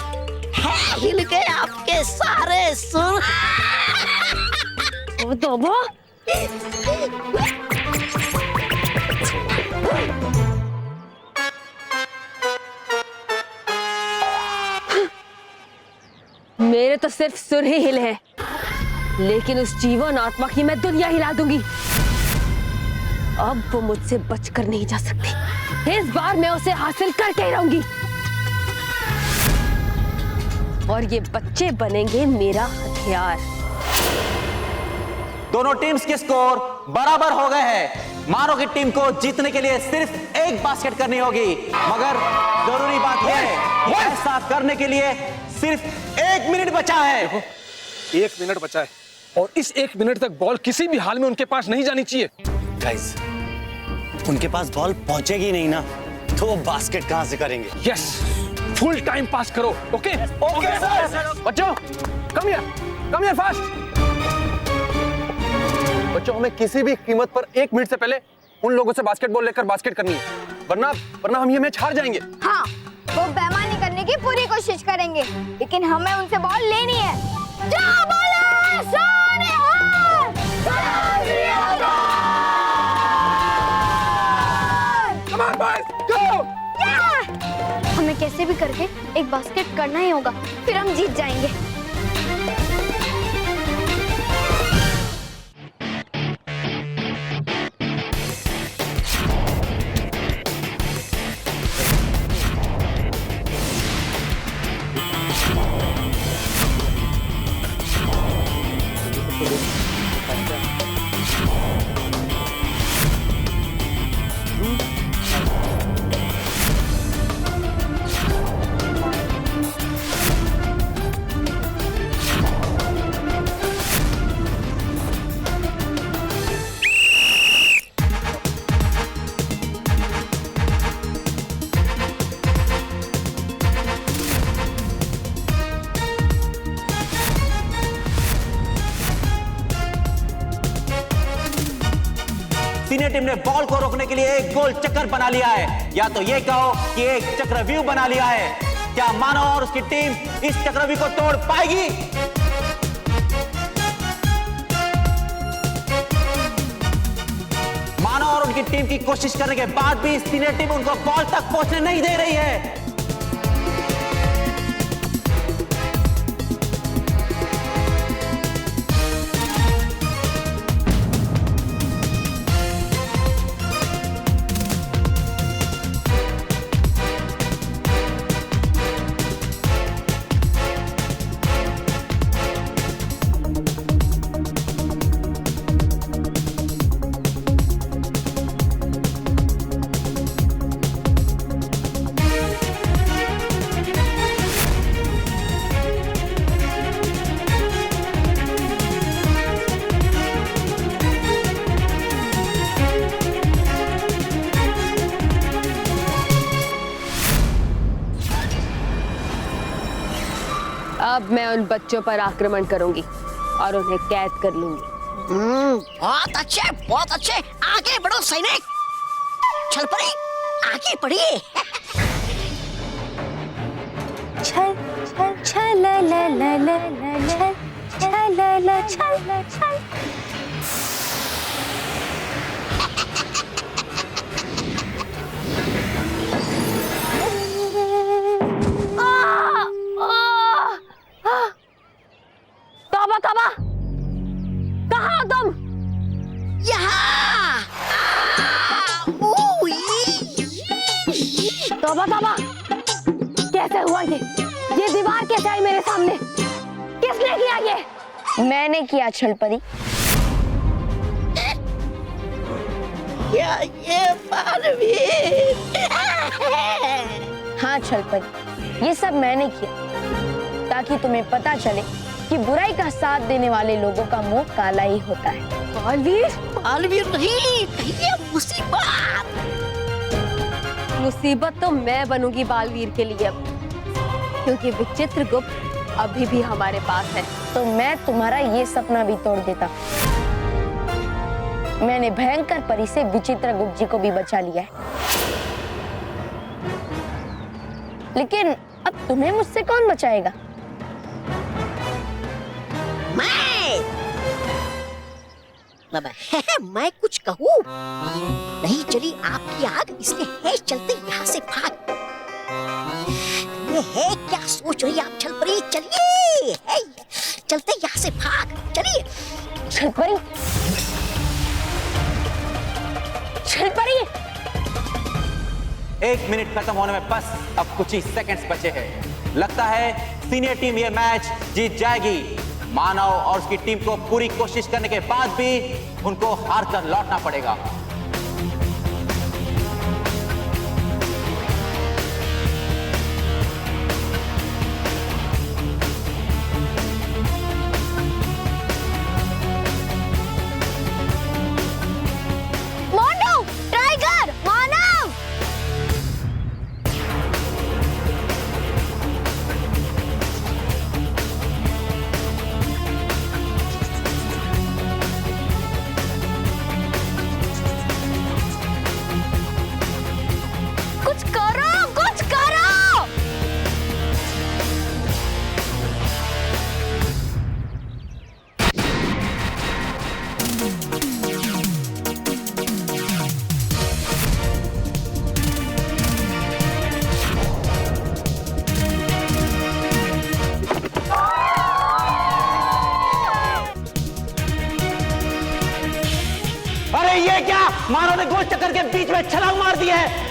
S2: है हिल गए आपके सारे सुर।
S3: तौबा।
S8: मेरे तो सिर्फ सुर ही हिले हैं, लेकिन उस जीवन आत्मा की मैं दुनिया हिला दूंगी। अब वो मुझसे बचकर नहीं जा सकती। इस बार मैं उसे हासिल करके ही रहूंगी, और ये बच्चे बनेंगे मेरा हथियार।
S12: दोनों टीम्स के स्कोर बराबर हो गए हैं। मानो की टीम को जीतने के लिए सिर्फ एक बास्केट करनी होगी, मगर जरूरी बात यह है कि ऐसा करने के लिए सिर्फ 1 मिनट बचा है।
S9: 1 मिनट बचा है, और इस 1 मिनट तक बॉल किसी भी हाल में उनके पास नहीं जानी चाहिए।
S12: गाइस, उनके पास बॉल पहुंचेगी नहीं ना, तो वो बास्केट कहां से करेंगे?
S9: यस, फुल टाइम पास करो। Okay
S12: okay sir.
S9: बच्चों, कम हियर फास्ट। बच्चों, हमें किसी भी कीमत पर 1 मिनट से पहले उन लोगों से बास्केटबॉल लेकर बास्केट करनी है, वरना हम ये मैच हार जाएंगे।
S3: हाँ, वो बेईमानी करने की पूरी कोशिश करेंगे, लेकिन हमें उनसे बॉल लेनी है। भी करके एक बास्केट करना ही होगा, फिर हम जीत जाएंगे।
S12: सीनियर टीम ने बॉल को रोकने के लिए एक गोल चक्कर बना लिया है, या तो ये कहो कि एक चक्रव्यूह बना लिया है। क्या मानव और उसकी टीम इस चक्रव्यूह को तोड़ पाएगी? मानव और उनकी टीम की कोशिश करने के बाद भी सीनियर टीम उनको बॉल तक पहुंचने नहीं दे रही है।
S8: अब मैं उन बच्चों पर आक्रमण करूंगी और उन्हें कैद कर लूंगी।
S2: बहुत अच्छे, आगे बढ़ो सैनिक। चल पड़ी, आगे बढ़िए।
S3: चल चल चल ला ला ला ला ला चल ला ला चल चल।
S8: तौबा तौबा, कहाँ हो तुम?
S2: यहाँ।
S8: तौबा तौबा, कैसे हुआ ये दीवार कैसे आई मेरे सामने? किसने किया ये?
S15: मैंने किया छलपरी।
S2: ये बालवीर।
S15: हाँ छलपरी, ये सब मैंने किया ताकि तुम्हें पता चले कि बुराई का साथ देने वाले लोगों का मुंह काला ही होता है।
S2: बालवीर नहीं, कहिए मुसीबत।
S8: मुसीबत तो मैं बनूंगी बालवीर के लिए अब, क्योंकि विचित्र गुप्त अभी भी हमारे पास है।
S15: तो मैं तुम्हारा ये सपना भी तोड़ देता। मैंने भयंकर परी से विचित्र गुप्त जी को भी बचा लिया है। लेकिन अब तुम्हें मुझसे कौन बचाएगा?
S2: मैं कुछ कहूँ? नहीं चली आपकी आग, इसलिए है चलते यहाँ से भाग। ये है क्या सोच रही आप छलपरी? चलिए, है चलते यहाँ से भाग, चलिए।
S15: छलपरी, छलपरी।
S12: 1 मिनट खत्म होने में बस अब कुछ ही सेकंड्स बचे हैं। लगता है सीनियर टीम ये मैच जीत जाएगी। मानव और उसकी टीम को पूरी कोशिश करने के बाद भी उनको हार कर लौटना पड़ेगा। क्या? मानव ने गोल चक्कर के बीच में छलांग मार दी है।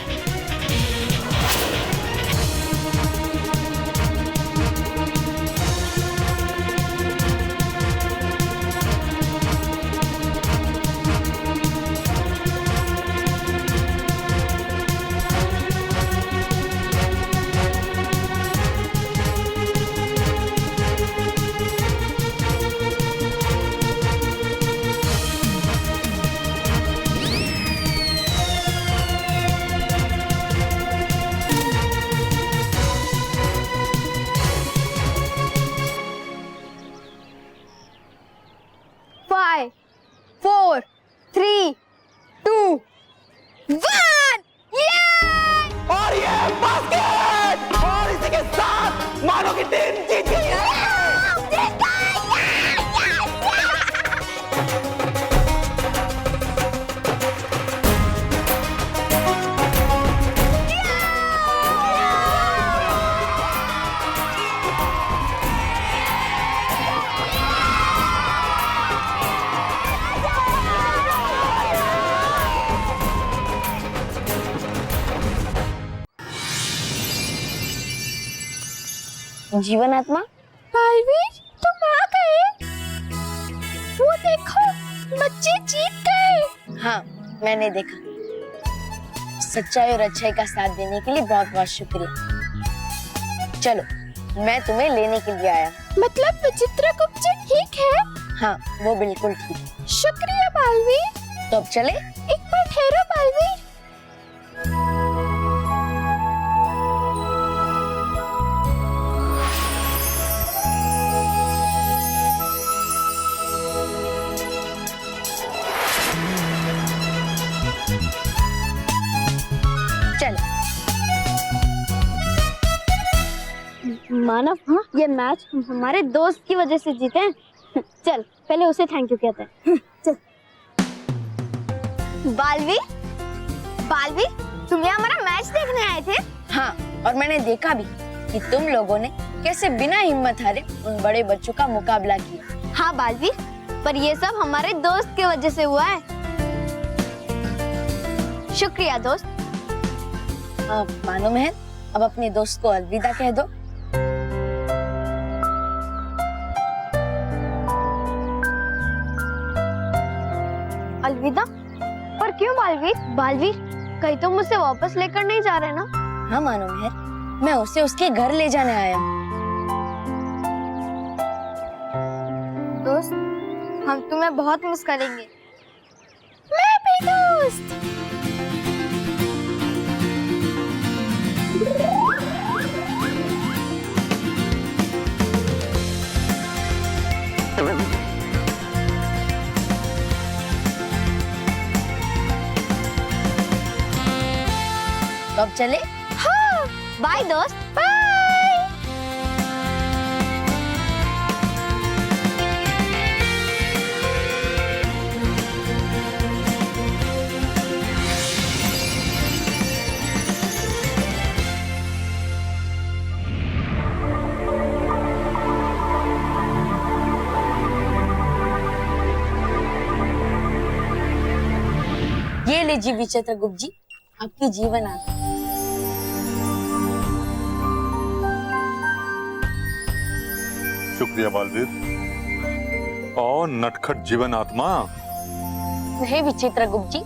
S3: Five, 4, 3, 2, 1.
S12: और ये बास्केट और इसी के साथ मानव की टीम जीत गई है।
S8: जीवन आत्मा,
S3: बालवीर तुम आ गए। वो देखो बच्चे जीत गए।
S8: हाँ मैंने देखा। सच्चाई और अच्छाई का साथ देने के लिए बहुत बहुत शुक्रिया। चलो मैं तुम्हें लेने के लिए आया।
S3: मतलब विचित्रगुप्त जी ठीक है?
S8: हाँ वो बिल्कुल ठीक है।
S3: शुक्रिया बालवीर।
S8: तो अब चले?
S3: एक बार ठहरो बालवीर। मानव, ये मैच हमारे दोस्त की वजह से जीते हैं। चल पहले उसे थैंक यू कहते हैं। चल। बालवीर, बालवीर तुम यहाँ हमारा मैच देखने आए थे?
S8: हाँ और मैंने देखा भी कि तुम लोगों ने कैसे बिना हिम्मत हारे उन बड़े बच्चों का मुकाबला किया।
S3: हाँ बालवीर, पर ये सब हमारे दोस्त की वजह से हुआ है। शुक्रिया दोस्त।
S8: मानो महल, अब अपने दोस्त को अलविदा कह दो।
S3: अलविदा? पर क्यों बालवीर? बालवीर कहीं तुम मुझसे वापस लेकर नहीं जा रहे ना?
S8: हाँ मानो महल, मैं उसे उसके घर ले जाने आया हूँ।
S3: दोस्त, हम तुम्हें बहुत मिस करेंगे। मैं भी दोस्त।
S8: तो अब चले?
S3: हाँ, बाय दोस्त, बाय।
S8: ये लीजिए विचित्रगुप्त जी, आपकी जीवन आत्मा।
S11: शुक्रिया बालवीर। और नटखट जीवन आत्मा।
S8: नहीं विचित्रगुप्त जी,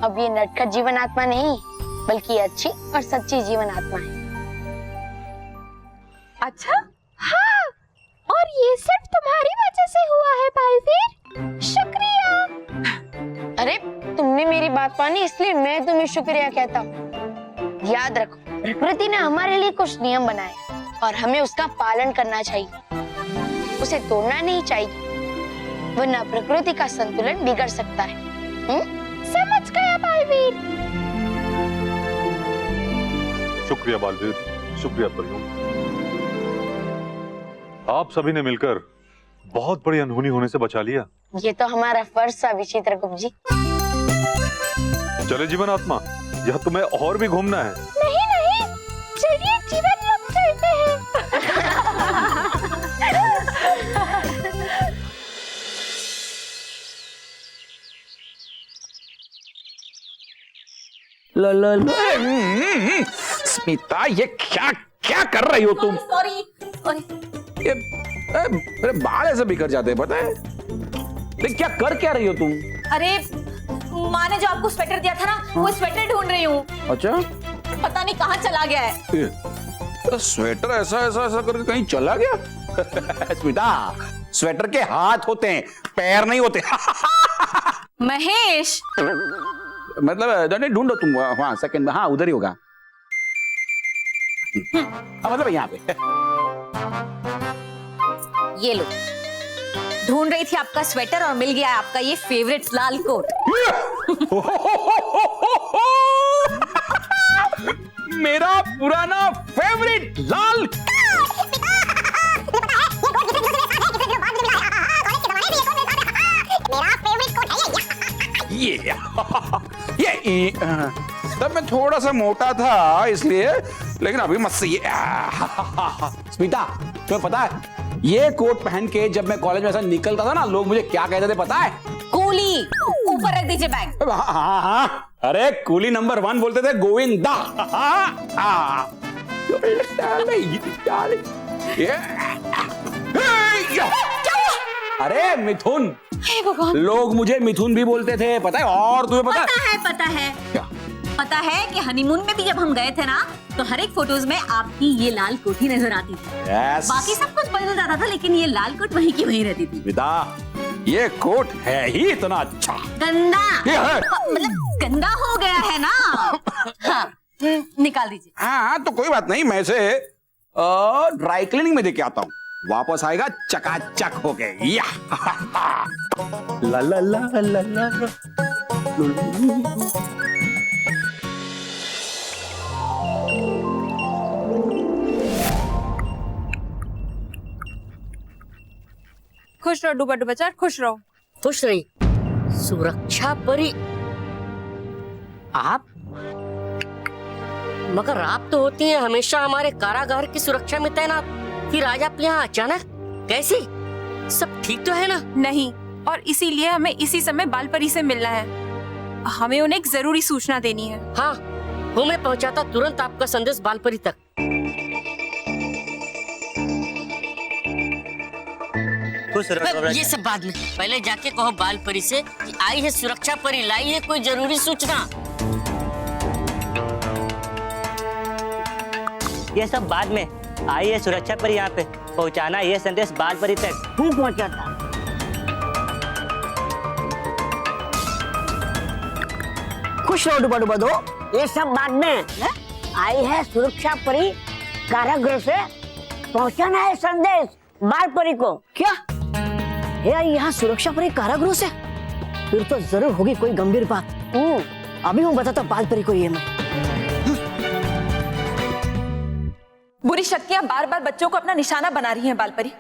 S8: अब ये नटखट जीवन आत्मा नहीं बल्कि अच्छी और सच्ची जीवन आत्मा है।
S3: अच्छा? हाँ, और ये सब तुम्हारी वजह से हुआ है बालवीर। शुक्रिया।
S8: अरे तुमने मेरी बात मानी इसलिए मैं तुम्हें शुक्रिया कहता हूँ। याद रखो, प्रकृति ने हमारे लिए कुछ नियम बनाए और हमें उसका पालन करना चाहिए। उसे तोड़ना नहीं चाहिए, वरना प्रकृति का संतुलन बिगड़ सकता है।
S3: समझ गया बालवीर।
S11: शुक्रिया बालवीर, शुक्रिया परियों। आप सभी ने मिलकर बहुत बड़ी अनहोनी होने से बचा लिया।
S8: ये तो हमारा फर्ज था विचित्रगुप्त जी।
S11: चले जीवन आत्मा, यह तुम्हें और भी घूमना है?
S3: नहीं नहीं, चलिए जीवन लोग चलते हैं।
S9: ला ला ला। स्मिता, ये क्या क्या कर रही हो तुम?
S3: सॉरी।
S9: ये मेरे बाल ऐसे बिखर जाते हैं, पता है? लेकिन क्या कर क्या रही हो तुम?
S3: अरे माँ ने जो आपको स्वेटर दिया था ना, वो स्वेटर ढूंढ रही हूँ।
S9: अच्छा,
S3: पता नहीं कहाँ चला गया है।
S9: स्वेटर ऐसा ऐसा ऐसा करके कहीं चला गया? स्मिता, स्वेटर के हाथ होते हैं, पैर नहीं होते।
S3: महेश,
S9: मतलब नहीं, ढूंढो तुम। हाँ, सेकंड में, हाँ उधर ही होगा। मतलब यहाँ पे।
S3: ये लो, ढूंढ रही थी आपका स्वेटर और मिल गया आपका ये फेवरेट लाल कोट।
S9: मेरा पुराना फेवरेट लाल। ये तब मैं थोड़ा सा मोटा था इसलिए, लेकिन अभी मस्त ये। स्मिता, तुम्हें पता है ये कोट पहन के जब मैं कॉलेज में ऐसा निकलता था ना, लोग मुझे क्या कहते थे पता है?
S3: कूली। ऊपर रख दीजिए बैग।
S9: हाँ हाँ, अरे कूली नंबर 1 बोलते थे गोविंदा। अरे मिथुन, लोग मुझे मिथुन भी बोलते थे, पता है? और तुम्हें पता है?
S3: पता है।
S9: क्या?
S3: पता है कि हनीमून में भी जब हम गए थे ना, तो हर एक फोटोज में आपकी ये लाल कोट ही नजर आती थी।
S9: Yes.
S3: बाकी सब कुछ बदल जाता था, लेकिन ये लाल कोट वहीं की वहीं रहती थी।
S9: विदा, ये कोट है ही इतना अच्छा।
S3: गंदा,
S9: ये है।
S3: मतलब गंदा हो गया है ना। हाँ, निकाल दीजिए।
S9: हाँ, तो कोई बात नहीं, मैं इसे ड्राई क्लीनिंग में देके आता हूँ, वापस आएगा चकाचक हो गए। या ला ला ला ला ला।
S3: खुश रहो डूबा डूबा चाट, खुश रहो।
S2: खुश रही। सुरक्षा परी आप? मगर आप तो होती हैं हमेशा हमारे कारागार की सुरक्षा में तैनात, फिर आज आप यहाँ अचानक कैसी? सब ठीक तो है ना?
S16: नहीं, और इसीलिए हमें इसी समय बालपरी से मिलना है। हमें उन्हें एक जरूरी सूचना देनी है।
S2: हाँ, वो मैं पहुँचाता तुरंत आपका संदेश बालपरी तक। ये सब बाद में, पहले जाके कहो बालपरी से कि आई है सुरक्षा परी, लाई है कोई जरूरी सूचना।
S12: ये सब बाद में, आई है सुरक्षा परी यहाँ पे, पहुँचाना ये संदेश बालपरी तक।
S2: तू पहुँचाता? खुश रहो डुबा डुबा दो, ये सब बाद में। आई है सुरक्षा परी, कारागृह से पहुँचाना है संदेश बालपरी को। क्या यहाँ सुरक्षा परी कारागृह से? फिर तो जरूर होगी कोई गंभीर बात। अभी मैं बताता बालपरी को ये मैं।
S16: बुरी शक्तियां बार बार बच्चों को अपना निशाना बना रही हैं बालपरी।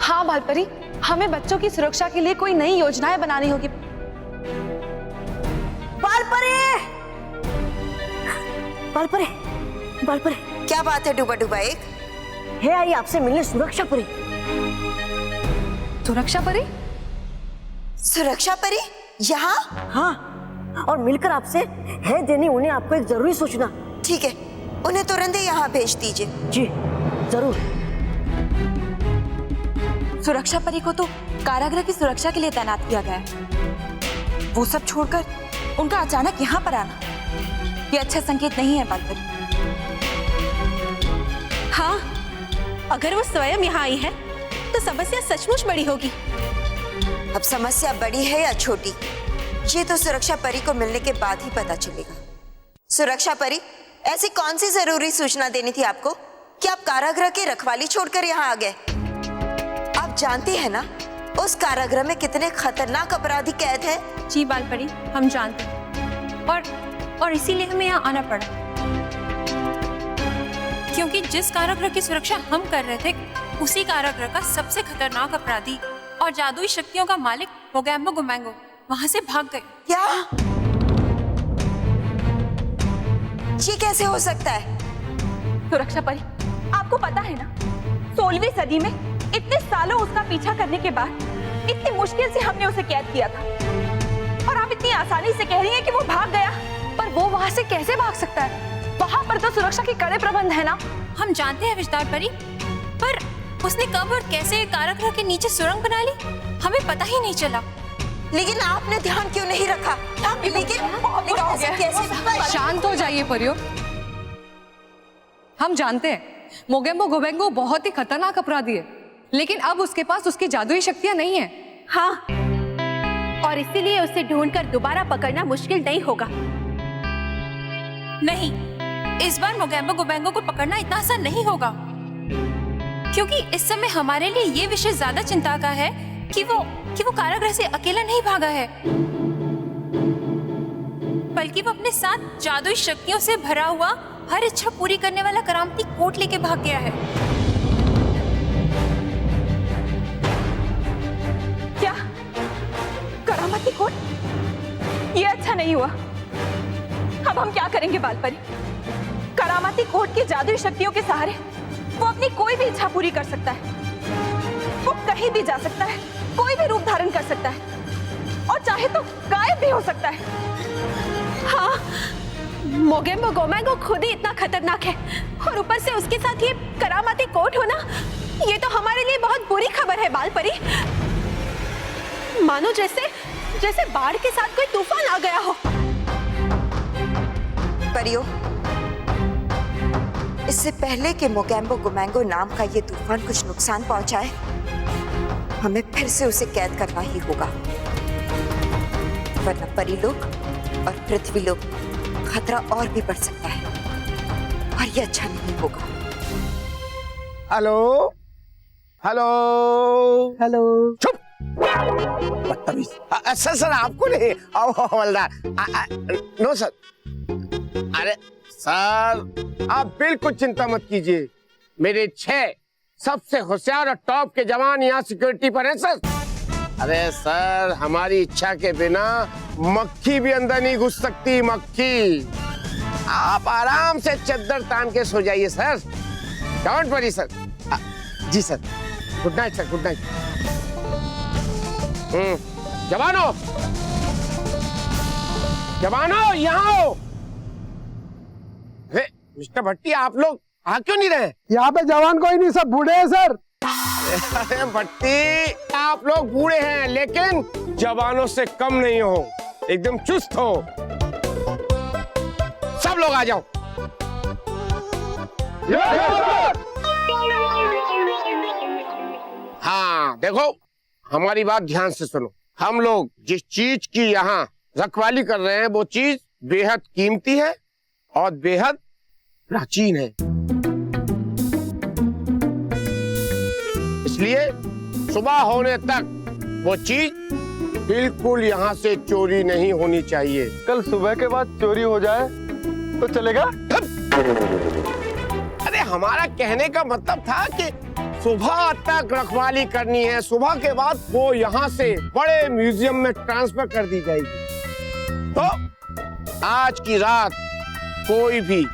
S16: हाँ बालपरी, हमें बच्चों की सुरक्षा के लिए कोई नई योजनाएं बनानी होगी।
S2: बालपरी, बालपरी, बालपरी,
S6: क्या बात है डूबा डूबा एक?
S2: है आई आपसे मिलने सुरक्षा परी।
S16: सुरक्षा परी?
S6: सुरक्षा परी यहाँ?
S2: हाँ, और मिलकर आपसे है देनी उन्हें आपको एक जरूरी सूचना।
S6: ठीक है, उन्हें तुरंत ही यहाँ भेज दीजिए।
S2: जी जरूर।
S16: सुरक्षा परी को तो कारागृह की सुरक्षा के लिए तैनात किया गया है। वो सब छोड़कर उनका अचानक यहाँ पर आना, ये अच्छा संकेत नहीं है बालपरी। हाँ, अगर वो स्वयं यहाँ आई है तो समस्या सचमुच बड़ी होगी।
S6: अब समस्या बड़ी है या छोटी, ये तो सुरक्षा परी को मिलने के बाद ही पता चलेगा। सुरक्षा परी, ऐसी कौन सी जरूरी सूचना देनी थी आपको कि आप कारागृह की रखवाली छोड़कर यहाँ आ गए? आप जानती हैं ना उस कारागृह में कितने खतरनाक अपराधी कैद हैं?
S16: जी बालपरी, हम जानते हैं, और इसीलिए हमें यहाँ आना पड़ा, क्योंकि जिस कारागृह की सुरक्षा हम कर रहे थे, उसी कारागृह का सबसे खतरनाक अपराधी और जादुई शक्तियों का मालिक मोगैम्बो गुमैंगो वहां से भाग गए।
S6: क्या? ये कैसे हो सकता है?
S16: सुरक्षा परी, आपको पता है ना, 16वीं सदी में इतने सालों उसका पीछा करने के बाद इतनी मुश्किल से हमने उसे कैद किया था, और आप इतनी आसानी से कह रही हैं कि वो भाग गया। पर वो वहां से कैसे भाग सकता है? वहां पर तो सुरक्षा के कड़े प्रबंध है ना।
S3: हम जानते हैं विस्तार परी, पर उसने कब और कैसे कारागृह के नीचे सुरंग बना ली, हमें पता ही नहीं चला।
S6: लेकिन आपने ध्यान क्यों नहीं रखा? लेकिन कैसे?
S17: शांत हो जाइए परियो। हम जानते हैं मोगेम्बो गोबेंगो बहुत ही खतरनाक अपराधी है, लेकिन अब उसके पास उसकी जादुई शक्तियां नहीं है।
S3: हाँ, और इसीलिए उसे ढूंढकर दोबारा पकड़ना मुश्किल नहीं होगा। नहीं, इस बार मोगेम्बो गोबेंगो को पकड़ना इतना आसान नहीं होगा, क्योंकि इस समय हमारे लिए ये विषय ज्यादा चिंता का है कि वो कारागृह से अकेला नहीं भागा है, बल्कि वो अपने साथ जादुई शक्तियों से भरा हुआ हर इच्छा पूरी करने वाला करामती कोट लेके भाग गया है।
S16: क्या? करामती कोट? ये अच्छा नहीं हुआ। अब हम क्या करेंगे बालपरी? करामती कोट की जादुई शक्तियों के सहारे वो अपनी कोई भी इच्छा पूरी कर सकता है। वो कहीं भी जा सकता है, कोई भी रूप धारण कर सकता है, और चाहे तो गायब भी हो सकता है। हाँ, मोगेम्बो गोबेंगो खुद ही इतना खतरनाक है, और ऊपर से उसके साथ ये करामाती कोट होना, ये तो हमारे लिए बहुत बुरी खबर है बालपरी। मानो जैसे बाढ़ के साथ कोई तूफान आ गया हो।
S6: परियो, इससे पहले कि मोगेम्बो गोबेंगो नाम का ये तूफान कुछ नुकसान पहुंचाए, हमें फिर से उसे कैद करना ही होगा, वरना परी लोक और पृथ्वी लोक खतरा और भी बढ़ सकता है, और ये अच्छा नहीं होगा।
S18: Hello hello
S10: hello.
S18: चुप, बदतमीज। सर आपको नहीं, आओ हवलदार। No sir. अरे सर आप बिल्कुल चिंता मत कीजिए, मेरे 6 सबसे होशियार और टॉप के जवान यहाँ सिक्योरिटी पर हैं सर। अरे सर, हमारी इच्छा के बिना मक्खी भी अंदर नहीं घुस सकती, मक्खी। आप आराम से चद्दर तान के सो जाइए सर, डोंट वरी सर। जी sir, good night sir, good night. जवानों, जवानों यहाँ आओ। मिस्टर भट्टी, आप लोग आ क्यों नहीं रहे?
S14: यहाँ पे जवान कोई नहीं, सब बूढ़े हैं सर।
S18: अरे भट्टी, आप लोग बूढ़े हैं लेकिन जवानों से कम नहीं हो, एकदम चुस्त हो। सब लोग आ जाओ। हाँ देखो, हमारी बात ध्यान से सुनो। हम लोग जिस चीज की यहाँ रखवाली कर रहे हैं वो चीज बेहद कीमती है और बेहद प्राचीन है, इसलिए सुबह होने तक वो चीज बिल्कुल यहाँ से चोरी नहीं होनी चाहिए।
S13: कल सुबह के बाद चोरी हो जाए तो चलेगा?
S18: अरे हमारा कहने का मतलब था कि सुबह तक रखवाली करनी है, सुबह के बाद वो यहाँ से बड़े म्यूजियम में ट्रांसफर कर दी जाएगी। तो आज की रात कोई भी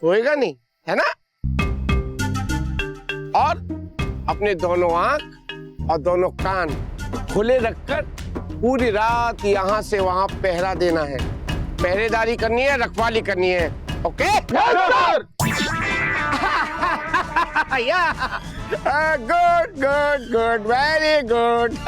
S18: सोएगा नहीं, है ना? और अपने दोनों आंख और दोनों कान खुले रखकर पूरी रात यहाँ से वहां पहरा देना है, पहरेदारी करनी है, रखवाली करनी है। Okay? Good good good, very good.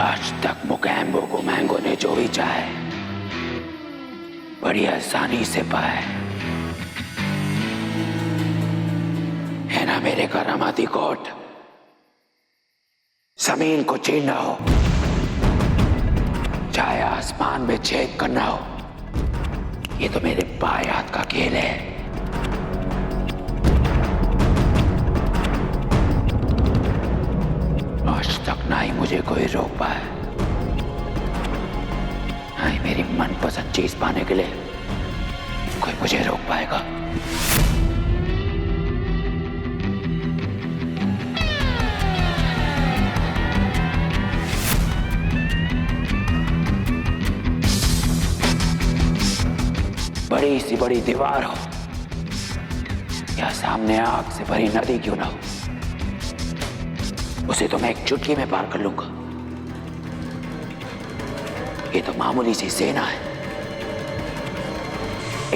S9: आज तक मुकैम्बो को मैंगो ने जो भी चाहे बड़ी आसानी से पाए है ना मेरे करामाती कोट। जमीन को चीरना हो चाहे आसमान में छेद करना हो, ये तो मेरे बाएं हाथ का खेल है। आज तक ना ही मुझे कोई रोक पाया, ना ही मेरी मनपसंद चीज पाने के लिए कोई मुझे रोक पाएगा। बड़ी सी बड़ी दीवार हो या सामने आग से भरी नदी क्यों ना हो, उसे तो मैं एक चुटकी में पार कर लूंगा। ये तो मामूली सी सेना है,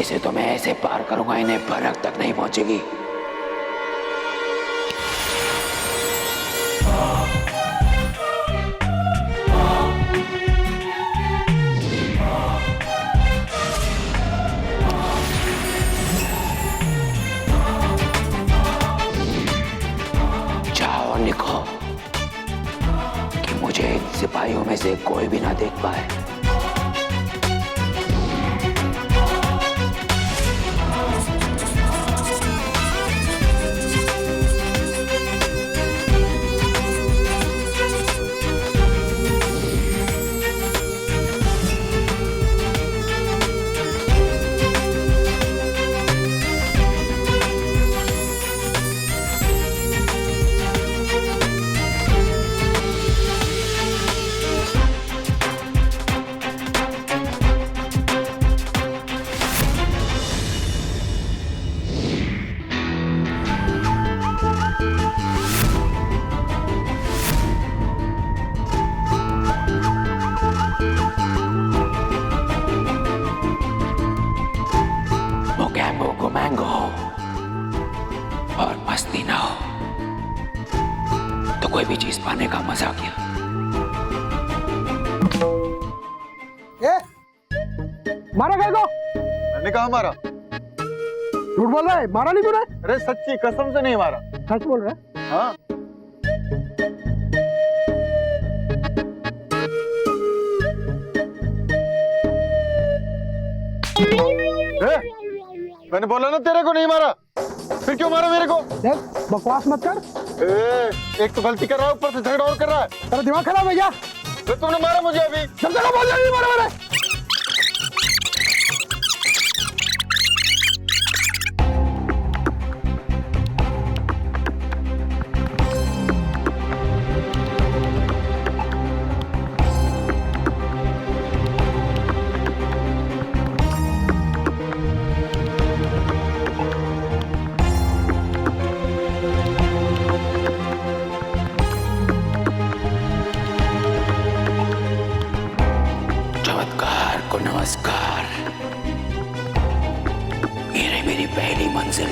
S9: इसे तो मैं ऐसे पार करूंगा इन्हें भनक तक नहीं पहुंचेगी। लिखो कि मुझे इन सिपाहियों में से कोई भी ना देख पाए। मैंगो हो और मस्ती ना हो तो कोई भी चीज पाने का मजा क्या।
S14: मारा गया को?
S13: मैंने कहा मारा।
S14: झूठ बोल रहा है, मारा नहीं तूने?
S13: अरे सच्ची कसम से नहीं मारा।
S14: सच बोल रहा है?
S13: हाँ। मैंने बोला ना तेरे को नहीं मारा, फिर क्यों मारा मेरे को?
S14: देख बकवास मत कर।
S13: एक तो गलती कर रहा है, ऊपर से झगड़ा और कर रहा है।
S14: तेरा दिमाग खराब है क्या?
S13: तुमने मारा मुझे अभी।
S14: जब तक बोल नहीं मारा मैंने।
S9: नमस्कार, ये रही मेरी पहली मंजिल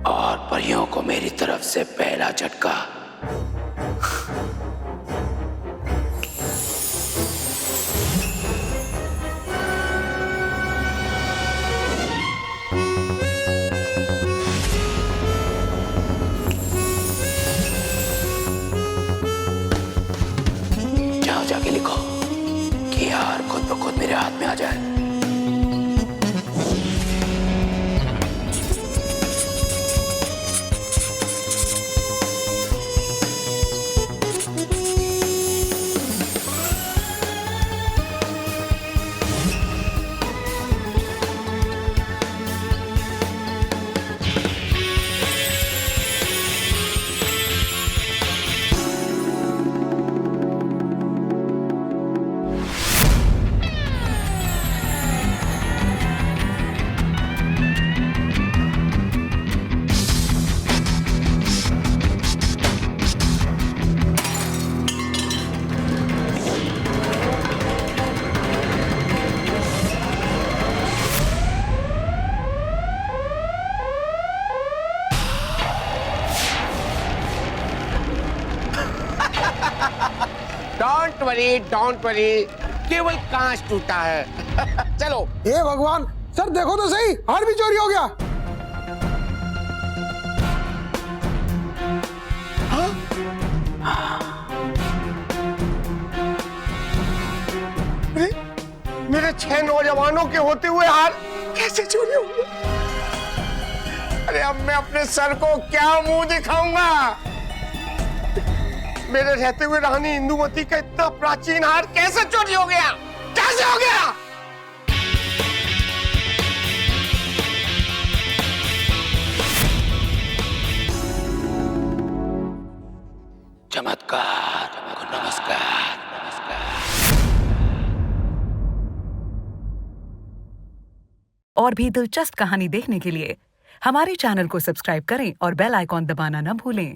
S9: और परियों को मेरी तरफ से पहला झटका। जाओ जाके लिखो कि यार खुद ब खुद मेरे हाथ में आ जाए।
S18: डोंट वरी, केवल कांच टूटा है। चलो।
S14: हे भगवान, सर देखो तो सही, हार भी चोरी हो गया।
S18: अरे, मेरे 6 नौजवानों के होते हुए हार कैसे चोरी हो गया? अरे अब मैं अपने सर को क्या मुंह दिखाऊंगा? मेरे रहते हुए रानी इंदुमती का इतना प्राचीन हार कैसे चोरी हो गया? कैसे हो गया?
S9: चमत्कार, नमस्कार।
S19: और भी दिलचस्प कहानी देखने के लिए हमारे चैनल को सब्सक्राइब करें और बेल आइकॉन दबाना न भूलें।